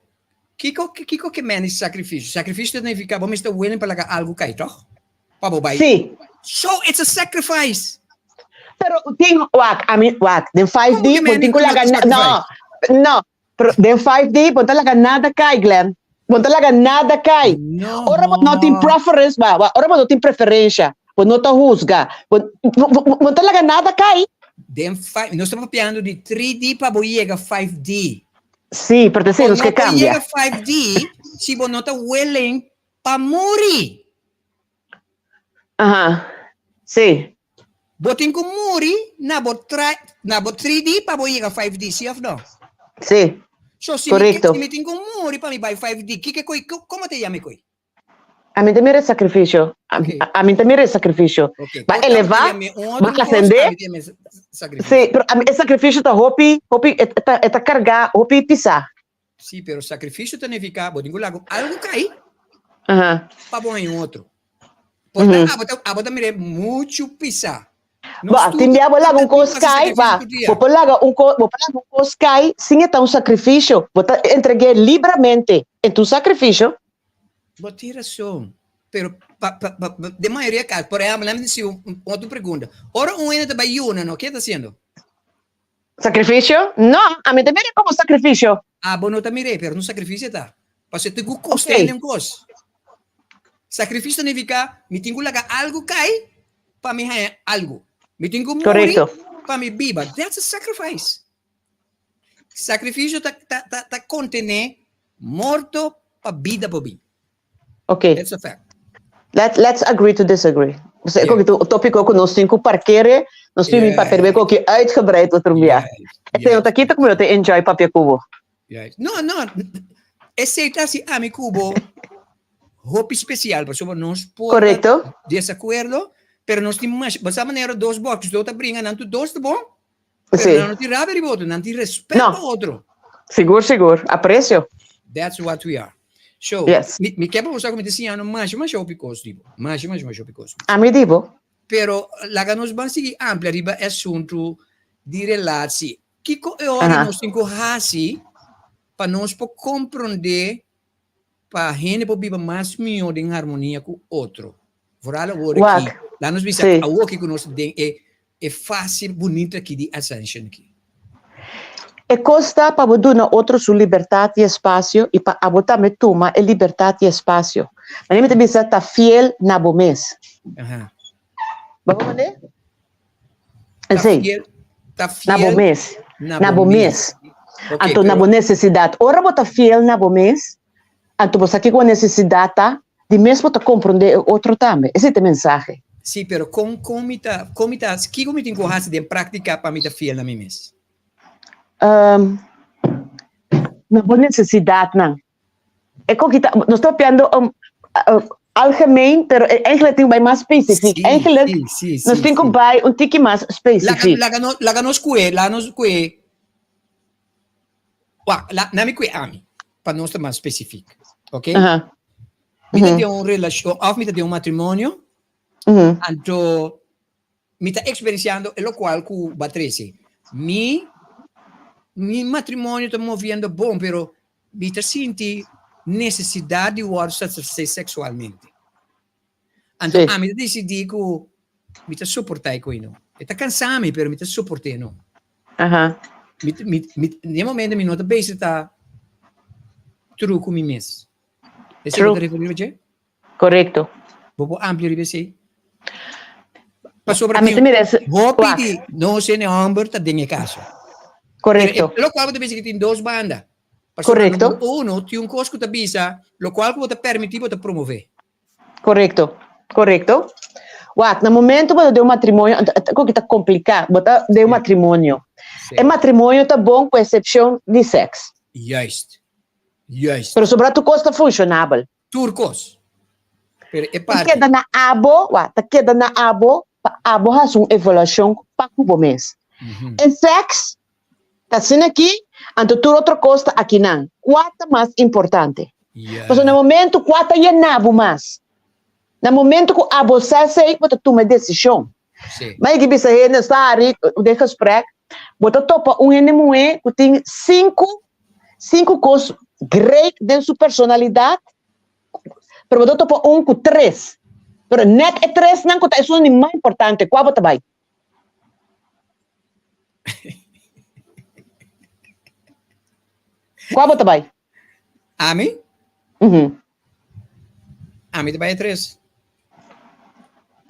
Kiko que menos sacrifício. Sacrifício significa, vamos estar willing para algo cai, toch? Pa bobai. Sì. So, it's a sacrifice. Pero ting wak, den 5D, Como que punting ko mendi laga ko no. No. Pero den 5D, punta laga nada kay, Glenn. Punta laga nada kay. No. Ora mo not in preference ba? Ora mo not in preferência. Po não te juzga. Punta laga nada kay. Then nós estamos falando de 3D para boiega 5D. Sì, per te sei Quando che cambia. boiega 5D, se você não está willing para morrer. Ah, sì. Botem com morrer na bot 3D para boiega 5D, sim ou não? Sì. So, se Corretto. me tem com morrer para me vai 5D, como te chama coi? A mí también es sacrificio. Ok. A mí también es sacrificio. Okay. Va a elevar, va a ascender. Sí, pero a mí el sacrificio está hopi, está cargado, hopi pisar. Sim, pero sacrifício significa, botem com algo cai Ajá. para bom em outro. Portanto, a bota mire muito pisar. Va, te enviamos lá un coscai, va. Vou pôr lá un coscai, sin estar un sacrificio. Vou entreguei livremente en tu sacrificio. Botem razão. Pero, de maioria dos casos, por exemplo, let me dizer outra pergunta. Ora, ainda está baiuna, não? O que está fazendo? ¿Sacrificio? No, a mí también es como sacrificio. Ah, bom, não está mirei, pero no sacrifício está. Porque tem que custar em coisa. Sacrifício significa, me tenho que lagar algo cai para me ganhar algo. Me tenho que morrer Correcto. para me viva. That's a sacrifice. Sacrifício está contener morto para vida para mim. Okay, That's a fact. let's agree to disagree. So, Yeah. yeah. Het topic ook ons cinco parkeren, nos filmen Yeah. papel ook uitgebreid wat er weer. Ete eu aqui como eu te enjoy papel cubo. No. Aceitar-se a mi cubo roupa especial, por exemplo, nós Correcto. desacordo, pero nós temos mais, dessa maneira, dois boxes, outra brinca, não, dois, tá bom? Pero Sim. não te raba outro, não te respeita Não. outro. Seguro, seguro. Aprecio. That's what we are. So, Yes. me quer usar como disse ano, mas picos, tipo. Mas picos. A mim digo. Pero lá que nós vamos seguir amplia riba é assunto de relação. Que eu Aham. nós temos que fazer para nós compreender para a gente poder mais melhor em harmonia com o outro. Fora agora Wak. aqui, lá nós vimos Sim. a o que nós tem é fácil, bonita aqui de ascension aqui. E costa para botar na outro sua liberdade e espaço e para botar me toma e liberdade e espaço. Mas me também está fiel na bom mês. Aham. Vamos ver? Tá Sim. fiel, tá Na fiel bom mês. na Na bom mês. Ok, Então, na pero- boa necessidade. Ora, botar fiel na bom mês. Então, você aqui com a necessidade, tá? De mesmo te compreender outro também. Esse é o mensagem. Sim, pero como que como tem que de prática para me tá fiel na mim mesmo? Na boa necessidade, não. É como que nós estamos falando algemeen, pero eigenlijk tem que mais específico. Eigenlijk, nós temos que vai tique mais específico. Laga nos kue, na mi kue ami, para nós estar mais específico, ok? Aham. Me tá de uma relação, ou me tá de um matrimônio, Uhum. então me tá experienciando o qual que batrese. Mi matrimônio tá movendo bom, pero me tá senti necessidade de satisfazer sexualmente. Então, Sim. a me decidi que me tá suportar com isso. Tá cansado, pero me tá suportando. Aham. No momento me nota bem se tá true com mim mesmo. Esse é True. o que eu referi, Jay? Correto. Vou ampliar isso. Passou para A mim também é. vou pedir, não sei nem onde tá dentro caso. Correto. Lo qual você pensa que tem duas bandas. Correcto. Uno, tem um coisa que te visa, lo qual que você permitir você promover. Correto. Correto. What? No momento que de um matrimônio, como que está complicado, botar de um matrimônio. É matrimônio tá bom com exceção de sexo. Juist. Pero sobre tu costa funcionável. Turcos. Pero é Te parte. queda na abo, te queda na abo, pa abo has uma evolução para o mês. Em sexo, tá sendo aqui, então tu outra costa aqui não. Quatro mais importante. Porque no momento quatro é nabo mais. No momento que a você sei, você toma decisão. Sim. Mas que bisa hen está ali, de gesprek, você topa mulher que tem cinco coisas great dentro sua personalidade, pero você topa com três. Pero net é três não que isso é mais importante. Qual você vai? Qual você vai? A mim? Uhum. A mim também é 3.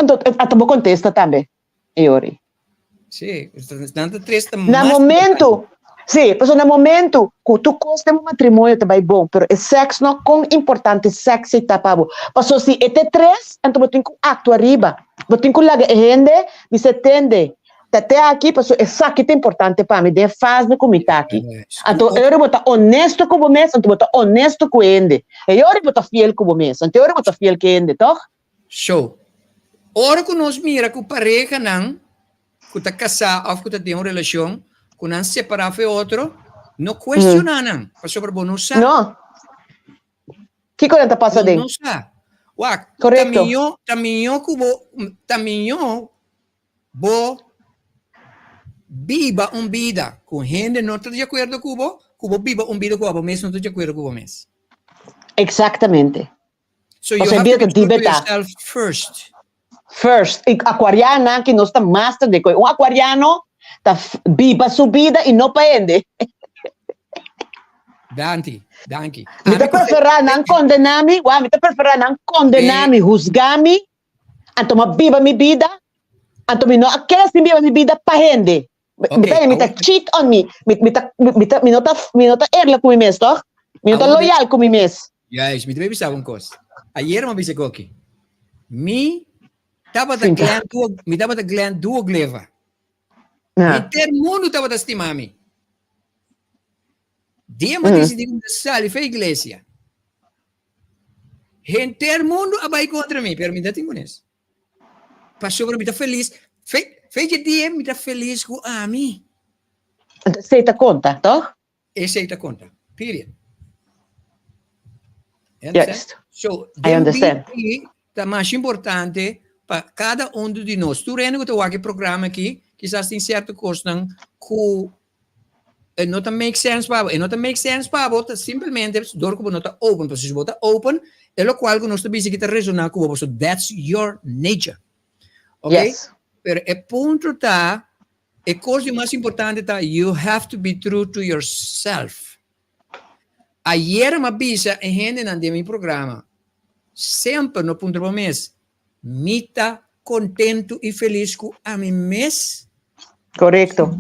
Então, até vou contestar também, Iori. Sim, tanto 3 No momento, sim, mas no momento que tu gosta de um matrimônio também bom, pero o sexo não é tão importante, sexo está pavo. Mas se é três, então eu tenho que actuar arriba. Eu tenho que largar a gente, me se tende. Até aqui, mas isso aqui é importante para mim, de faz no comitê aqui. Então, eu vou estar honesto com o mês, então eu vou estar honesto com ele. Eu vou estar fiel com o mês, então eu vou estar fiel com ele, toch? Show. Ora que nós mira que pareja não, que está casado ou que está em uma relação, que não separar foi outro, não questiona não. Para sobre bom não sabe. Não. Que coisa está passando aí? Não sabe. Uau, Correto. taminho, bo viva vida com gente não está de acordo com o viva vida com o mês não está de acordo com o mês. Exatamente. So you Você have vira to que be true to libertar. yourself first. First, e aquariana que não está master de coisa. Um aquariano está viva sua vida e não paende. Danke. Me está preferar não condenar-me, me está preferar não condenar-me, juzgar-me, então viva minha vida, então me não quer se viva minha vida paende. Me está cheat on me, me não está erla com mim mesmo, toch? Me não está loyal com mim mesmo. Yes, me deve saber uma coisa. Ayer me disse aqui. Me estava da Glenn duas gleva. Inteiro mundo estava da estimar-me. Dia me decidi começar e foi igreja. Inteiro mundo vai contra mim, pero me dá tempo nisso. Passou para mim, está feliz. Fez de dia, me está feliz com a mim. Aceita conta, toch? Essa é a conta. Period. You Yes. So, I understand. é mais importante para cada um de nós. Tu rende que o programa aqui, quizás tem certo custo que não make sense para e não make sense para você simplesmente door que não está open, porque se você está open, é o qual que nós estamos que resonar com você. So that's your nature. Okay? Yes. Pero o ponto está, a coisa mais importante está, you have to be true to yourself. Ayer uma bisa em gente na meu programa, sempre no ponto do mês, me tá contento e feliz com a mim mesmo. Correcto.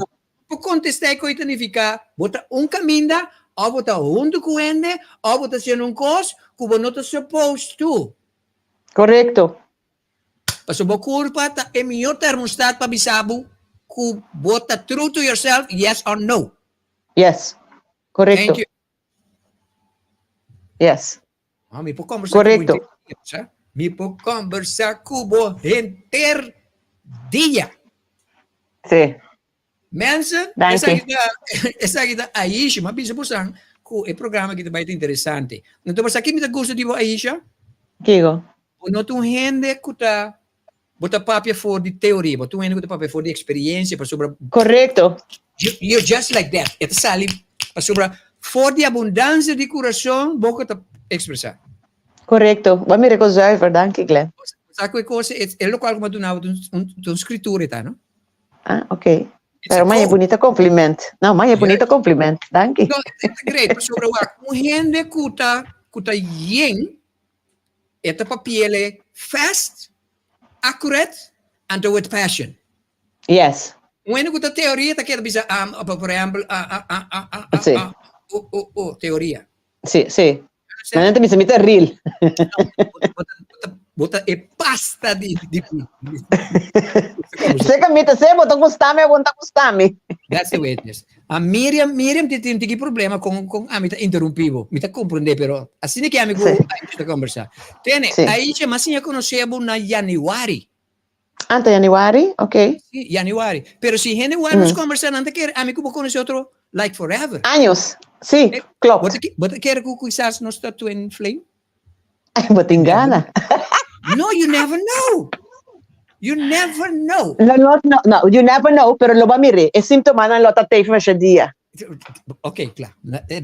Por contestar que significa, bota caminho, ou bota junto com ele, ou bota sendo coisa que você não está supposed to. Correcto. Mas o culpa é melhor termostato para bisabu que bota true to yourself, yes or no. Yes. Correcto. Thank you. Yes. Me puedo conversar Correcto. com você. Me puedo conversar com você dia. Sí. Mensen, Danke. essa aqui Aisha, mas bisa busang ko e programa que vai interessante. Então, mas aqui me dá gosto de Aisha, Kigo. não tu rende que tá bota papel for de teoria, bota rende que tá papel for de experiência, para sobre Correcto. you're just like that. Ito sali para sobre for de abundância de coração, boca tá expressar. Correcto. Wat meer ik al zuiver, dank je, Glenn. Sa ko coisa é local como tu não tu escritura tá, não? Ah, ok. Pero mij je bonita compliment. Nou, mij je bonita compliment. Dank je. No, it's great. Pero sobre o gente kuta yin, esta papiele fast, accurate, and with passion. Yes. When kuta teoria, ta quer bisa por exemplo, Sí. teoria. Sí, sí. Nanti bisa minta real. Bota e pasta di Você camita, você botou gostame, eu botar gostame. That's the way it is. Miriam tem problema com a mita interrompivo. Mita compreende, pero assim que amigo Sì. a gente conversar. Tiene, Sì. aí já mas já conhecemos na Januari. Ante Januari, ok. Sí, Januari. Pero si Januari nos conversan antes que amigo vou conhecer outro like forever. Años. Sí, klopt. Você quer que quizás nos está twin flame? Ay, botingana. No, you never know. You never know. No, you never know, pero lo va mire. Es síntoma na lota teif mas dia. Ok, claro.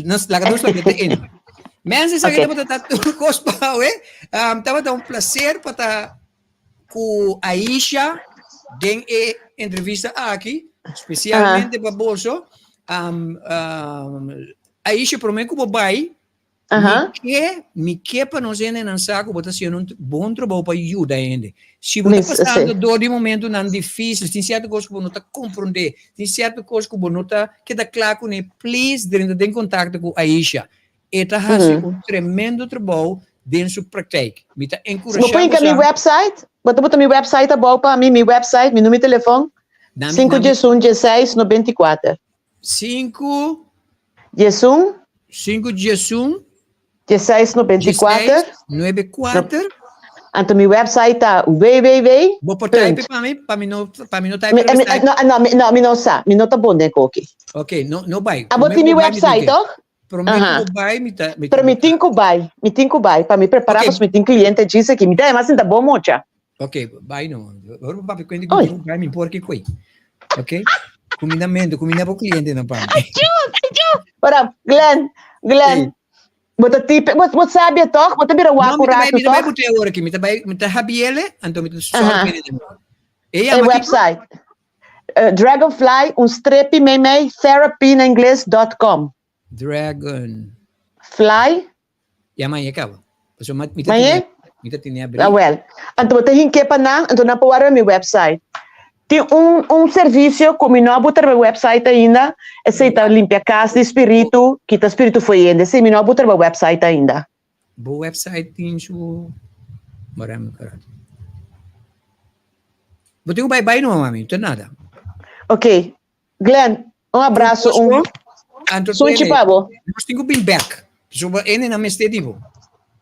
Nos la ganamos para que in. Mensen zeggen Okay. dat het kostbaar is. Dat was een placer para com Aisha den entrevista aqui, especialmente para bolso. Aisha prometo que vai. Mi que para nós ainda não sabe que você um bom trabalho para ajudar ainda. Se você está passando dor de momento não difícil, tem certa coisa que você não está compreendendo, tem certa coisa que você não está que está claro com ele, please, dentro de contato com a Aisha. Eta faz tremendo trabalho dentro da sua prática. Me está encorajando. Vou pôr em meu website. Bota meu website a bom para mim, meu website, meu número de telefone. 511-1694. 5 16 1694 94. Então, meu website está www. Vou portar aí para mim não type. Não, não tá bom, né, Coque? Ok, não vai. Ah, botei meu website, ó? Prometo que vai, Pero me tenho que vai, para me preparar para me cliente disse aqui, me dá mais ainda bom mocha. Ok, vai não. Agora o papo quando vai me impor que coi. Ok? Comida para o cliente não para. Ora, Glenn, bota tipo, você sabe toh, bota bira wa curado toh. Não, me vai botar agora aqui, me tá habiele, então me só é website. Dragonfly, strepe meimei, therapy na inglês.com. Dragon. Fly. Ya mãe acaba. Pasó me tá tinha abrir. Ah, well. Então bota hinke pa na, então na pawara meu website. Tem serviço como não botar meu website ainda, aceita limpar casa de espírito, quita espírito foi ainda, se não botar meu website ainda. Bo website tem su marami caralho. Bote ko bye não, mami, não tem nada. Ok. Glenn, abraço, Sushi pavo. Nós temos been back. So ene na mestedivo.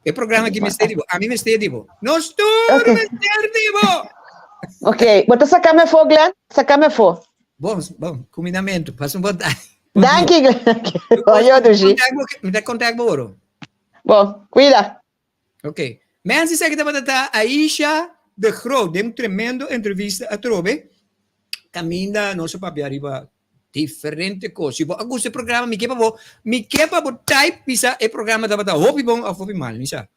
O programa que mestedivo, a mim mestedivo. Nós tudo mestedivo. Ok, bota sacame fo, Glenn, sacame fo. bom, combinamento, passa um bom time. Dank je, Glenn. Oyo, Dushi. Me dá contato, Boro. Bom, cuida. Ok. Mensen zeggen dat Aisha de Groot, de tremendo entrevista a Trobe, caminda nosso papel arriba diferente coisas. Se você gosta do programa, me quepa bo type pisa e programa da bata hopi bom ou hopi mal, nisa.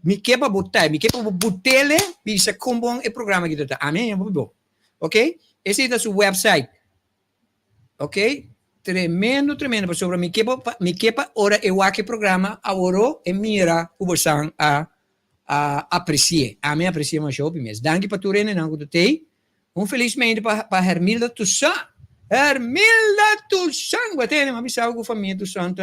Me quepa bo type, me quepa bo butele pisa com bom e programa que tá. Amém, hopi bom. Ok? Esse é o seu website. Ok? Tremendo, por sobre me quepa ora eu aqui programa agora e mira o você a aprecie. A mim aprecia mais show mesmo. Danke para tu rene não gostei. Infelizmente para Hermilda Toussaint. Hermilda Toussaint, batendo uma missão com a família Toussaint,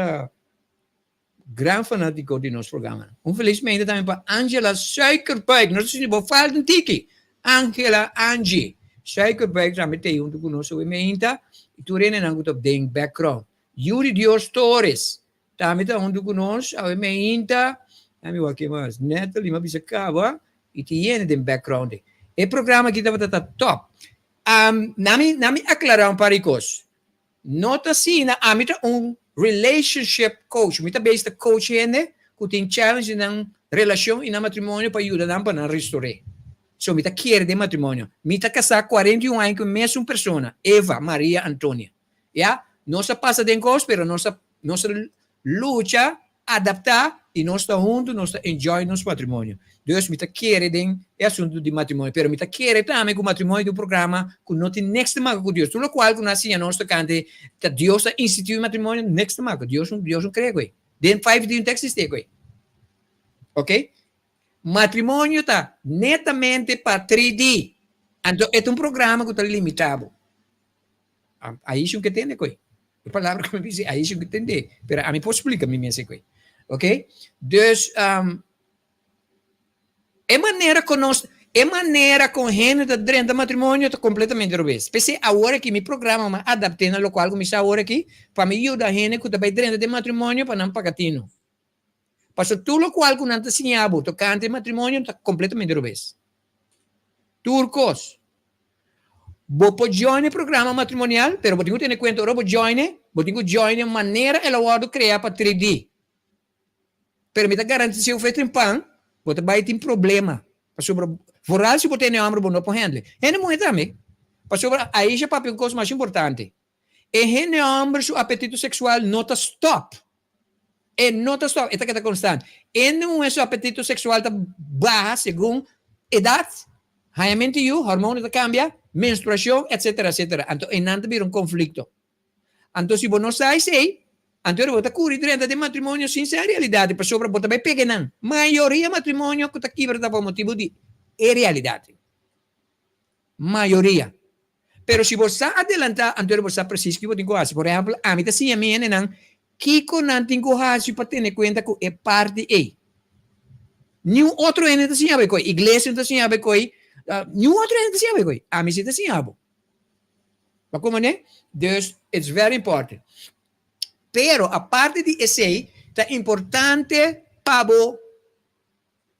grande fanático de nosso programa. Infelizmente também para Angela Suikerbuik. Nós temos falta um tiki. Angela Angie Suikerbuik também tem com nós o emenda. E tu rene não gostei background. Yuri Dios Torres também está com nós o emenda. Ami wake mas Natalie ma bisa kawa itiene den background. E programa kita tá top. Nami aclarar paricos. Nota sina amita relationship coach. Mita based coach ene ku tem challenge ng relasyon ina matrimônio para ayuda nam para restaurar. So mita quiere de matrimônio. Mita casar 41 anos com mesma persona, Eva Maria Antônia. Ya, nossa passa den cos, pero nossa lucha adaptar e nós estamos juntos, nós estamos enjoy nosso matrimônio. Deus me está querendo é assunto de matrimônio, mas me está querendo também com o matrimônio do programa, com não tem next marco com Deus. Tudo qual que nasce a nossa cante, que Deus instituiu o matrimônio next marco. Deus não crê com ele. Den 5 dias não existe com ele. Ok? Matrimônio está netamente para 3D. Então, é programa que está limitado. Aí isso que tem com ele. A palavra que me diz, aí isso que tem. Mas a mim pode explicar me mesmo com ele. Ok? Dus, maneira com gênero dentro do matrimônio está completamente revés. Pensei agora que me programa me adaptei na local como está agora aqui para me ajudar a gente que está dentro do matrimônio para não pagatino. Mas tudo o qual que não está ensinado tocante matrimônio está completamente revés. Turcos. Vou join o programa matrimonial, pero vou ter que ter conta vou join maneira elaborada criar para 3D. Pero me está garantindo se eu feito em pão, você vai ter problema. Voral se você tem hambre, você não pode handle. É não é também. Aí já papel coisa mais importante. E tem hambre, seu apetite sexual não está stop. E não está stop, está que está constante. E não é seu apetite sexual está baixo segundo idade, raiamento hormônio está cambia, menstruação, etc, etc. Então, e não tem um conflito. Então, se você não sai, sei, então, você curi dentro de matrimônio sem ser realidade, para sobre você vai pegar não. Maioria matrimônio que está quebrado por motivo de realidade. Maioria. Pero se você adelantar, então você precisa que você tenha por exemplo, a mim assim a minha não, que não tem que para ter conta que é parte A. Nenhum outro ente assim a ver com a igreja não assim a ver com nenhum outro ente assim a ver com a mim se assim a ver. Mas como né? Dus it's very important. Pero a parte de esse é importante para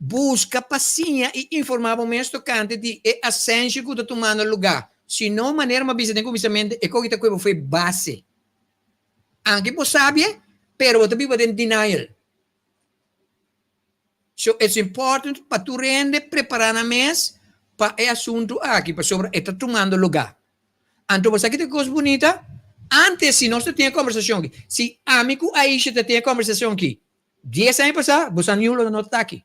buscar paciência e informar o mesmo tocante de ascenso que está tomando lugar. Se não, maneira uma visita de começamento é que está foi base. Anche você sabe, pero você vive em denial. So it's important para tu rende preparar na mês para o assunto aqui, para sobre está tomando lugar. Então você que tem coisa bonita. Antes, se nós tínhamos conversação aqui, se amigo Aisha tinha conversação aqui, 10 anos passados, você não está aqui.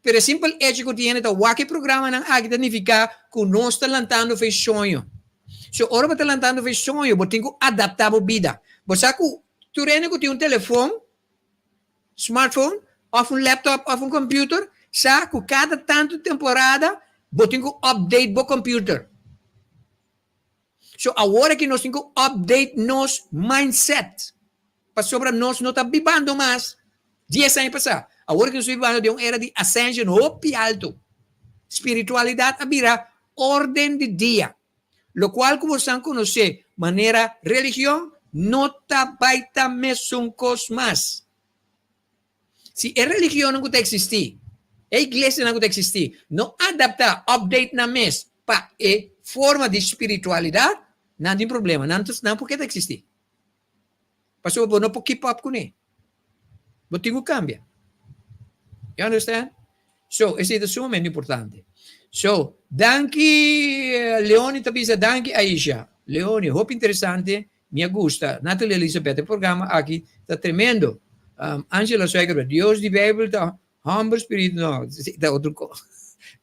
Pero simple hecho que tiene o programa não aqui significa que nós está lançando fez sonho. Se ora está lançando fez sonho, você tem que adaptar a vida. Você que tu tem um telefone, smartphone, ou laptop, ou computer, sabe que cada tanto temporada, você tem que update o computer. So, agora que nós temos que update nosso mindset, para sobre nós não estar vivendo mais 10 anos passados. Agora que nós estamos vivendo de uma era de ascension hopi alto. Espiritualidade abrirá ordem de dia. Lo qual, como você conhece, maneira religião, não está baita mesmo cosmas. Se a religião não pode existir, a igreja não pode existir, não adaptar, update na mês para a forma de espiritualidade, Não tem problema. Não porque tá existir. Passou, não pode keep up com ele. Mas tem que cambiar. You understand? So, isso é sumamente importante. So, danke, Leone, tabisa, danke, Aisha. Leone, hope interessante, me gusta. Natalie Elizabeth, o programa aqui está tremendo. Angela Swagger, Deus de Bíblia, está humble spirit, não, está outro coisa.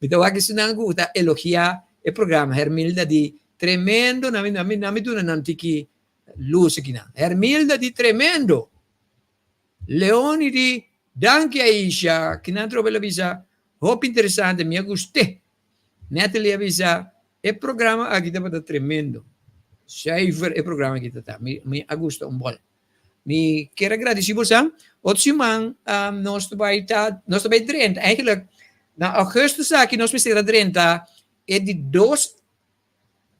Então, aqui se não gusta, elogiar o programa. Hermilda de tremendo, nami duna nantiki luz aqui na. Hermilda de tremendo. Leone de danke, Aisha, que não trova avisa, hope interessante, me gostei. Natalie avisa, o programa aqui está tremendo. Cijfer o programa aqui está. Me gusta um bom. Me quero agradecer você. Outro semana, nós vai 30. Eigenlijk, na augustus aqui, nós vamos ter 30. É de 2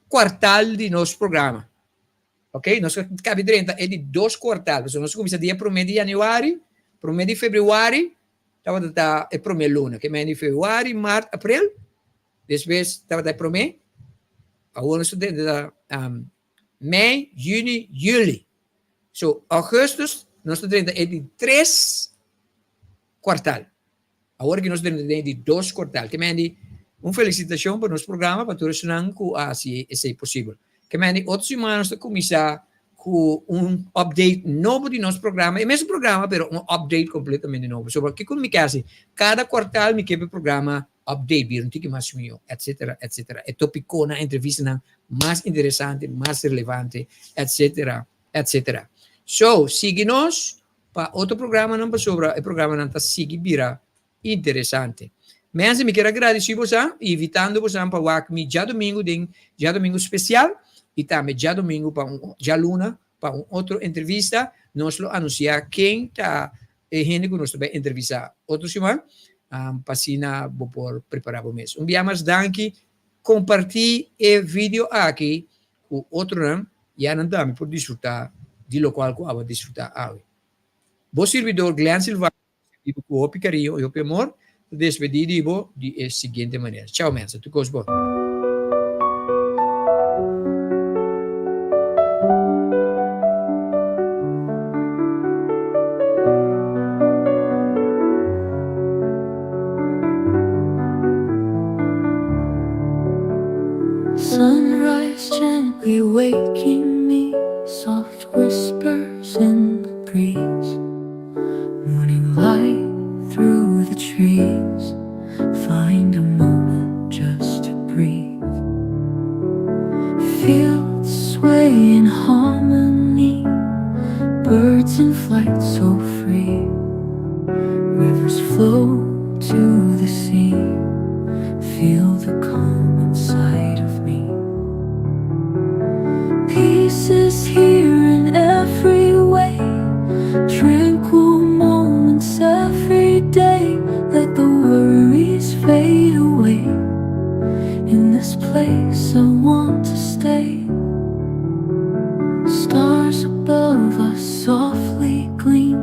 quartal de nosso programa. Ok? Nós cabe 30, é de 2 quartais. Nós começamos dia 1 de janeiro, 1 de fevereiro, estava é 1 luna, que é de fevereiro, março, abril, depois estava da 1, agora nós temos Mei, Juni, Juli. So, augustus, nós temos é de 3 quartal. Agora que nós temos é de 2 quartal, que é de uma felicitação para o nosso programa, para todos nós, se é possível. Que é outra semana nós começar com um update novo de nosso programa, é o mesmo programa, mas um update completamente novo. Sobre que comunicasse, cada quartal me quebra o programa update, vir um tique mais meu, etc, etc. É tópico na entrevista mais interessante, mais relevante, etc, etc. So, siga-nos para outro programa, não para sobre o programa não está seguindo, vira interessante. Mas eu me quero agradecer você, invitando você para o WACMI já domingo especial, e também já domingo, já luna, para uma outra entrevista, nós vamos anunciar quem está gente que nós vai entrevistar. Outra semana, para assim, vou preparar o mês. Dia mais danke, compartilhe o vídeo aqui com outro nome, e não também por desfrutar de local que eu vou desfrutar hoje. Bom servidor, Glenn Silva, com o carinho e o amor, despedir de seguinte maneira. Tchau, mensa. Tu gosto bom. Sunrise gently waking me, soft whispers in the breeze, morning light through the trees, find a moment just to breathe. Fields sway in harmony, birds in flight so free, rivers flow to the sea, feel the calm inside of me. Peace is here in every way, tranquil moments every day. Let the worries fade away. In this place I want to stay. Stars above us softly gleam,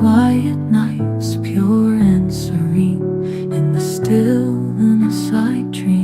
quiet nights pure and serene. In the stillness I dream.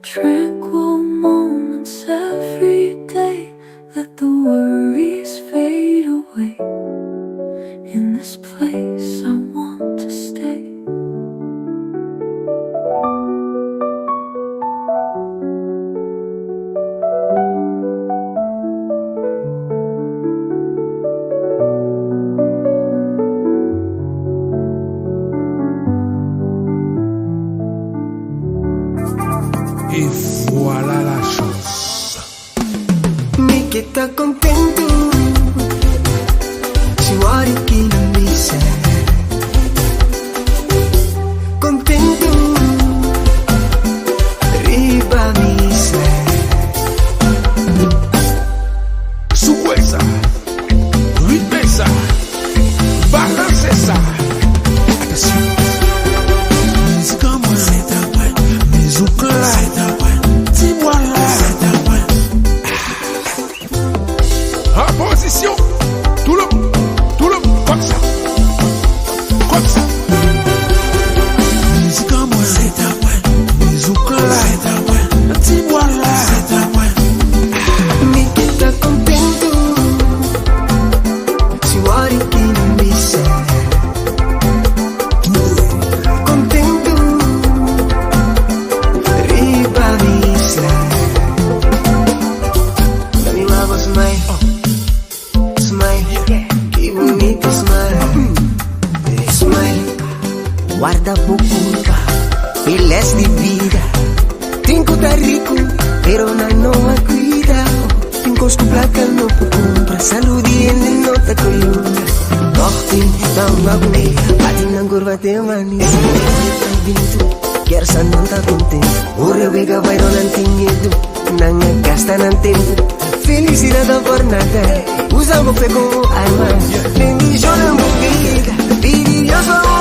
Tranquil moments every day. Let the worries fade away. In this place I want to stay. Et voilà la chose. Mi que está contento, si guardi que non mi sei contento, riba mi sei. Su esa, ritmeza, balance esa. Atención. Musique en moi, c'est ta pointe. Musique là, c'est ta pointe. Dis-moi là, c'est ta pointe. En position. Tout le monde, comme ça. Comme ça. Musique en moi, c'est ta pointe. Musique là, c'est ta pointe. Dis-moi là, c'est ta pointe. Mi que está contento, si guardi que non mi sei contento, riba mi sei. Dami lava smile, smile, que bonito smile, smile. Guarda pouca, feliz de vida. Trinco tá rico, pero não a cuida. Trinco com placa no compra, saúde ele não tá coluna. Dorte, dá uma agonia, bate na curva tem mania. Quer sa não tá contente, o rebega vai não tem medo, não gasta não tempo. Felicidade por nada, usa o pego alma, nem chora muito, pedi eu sou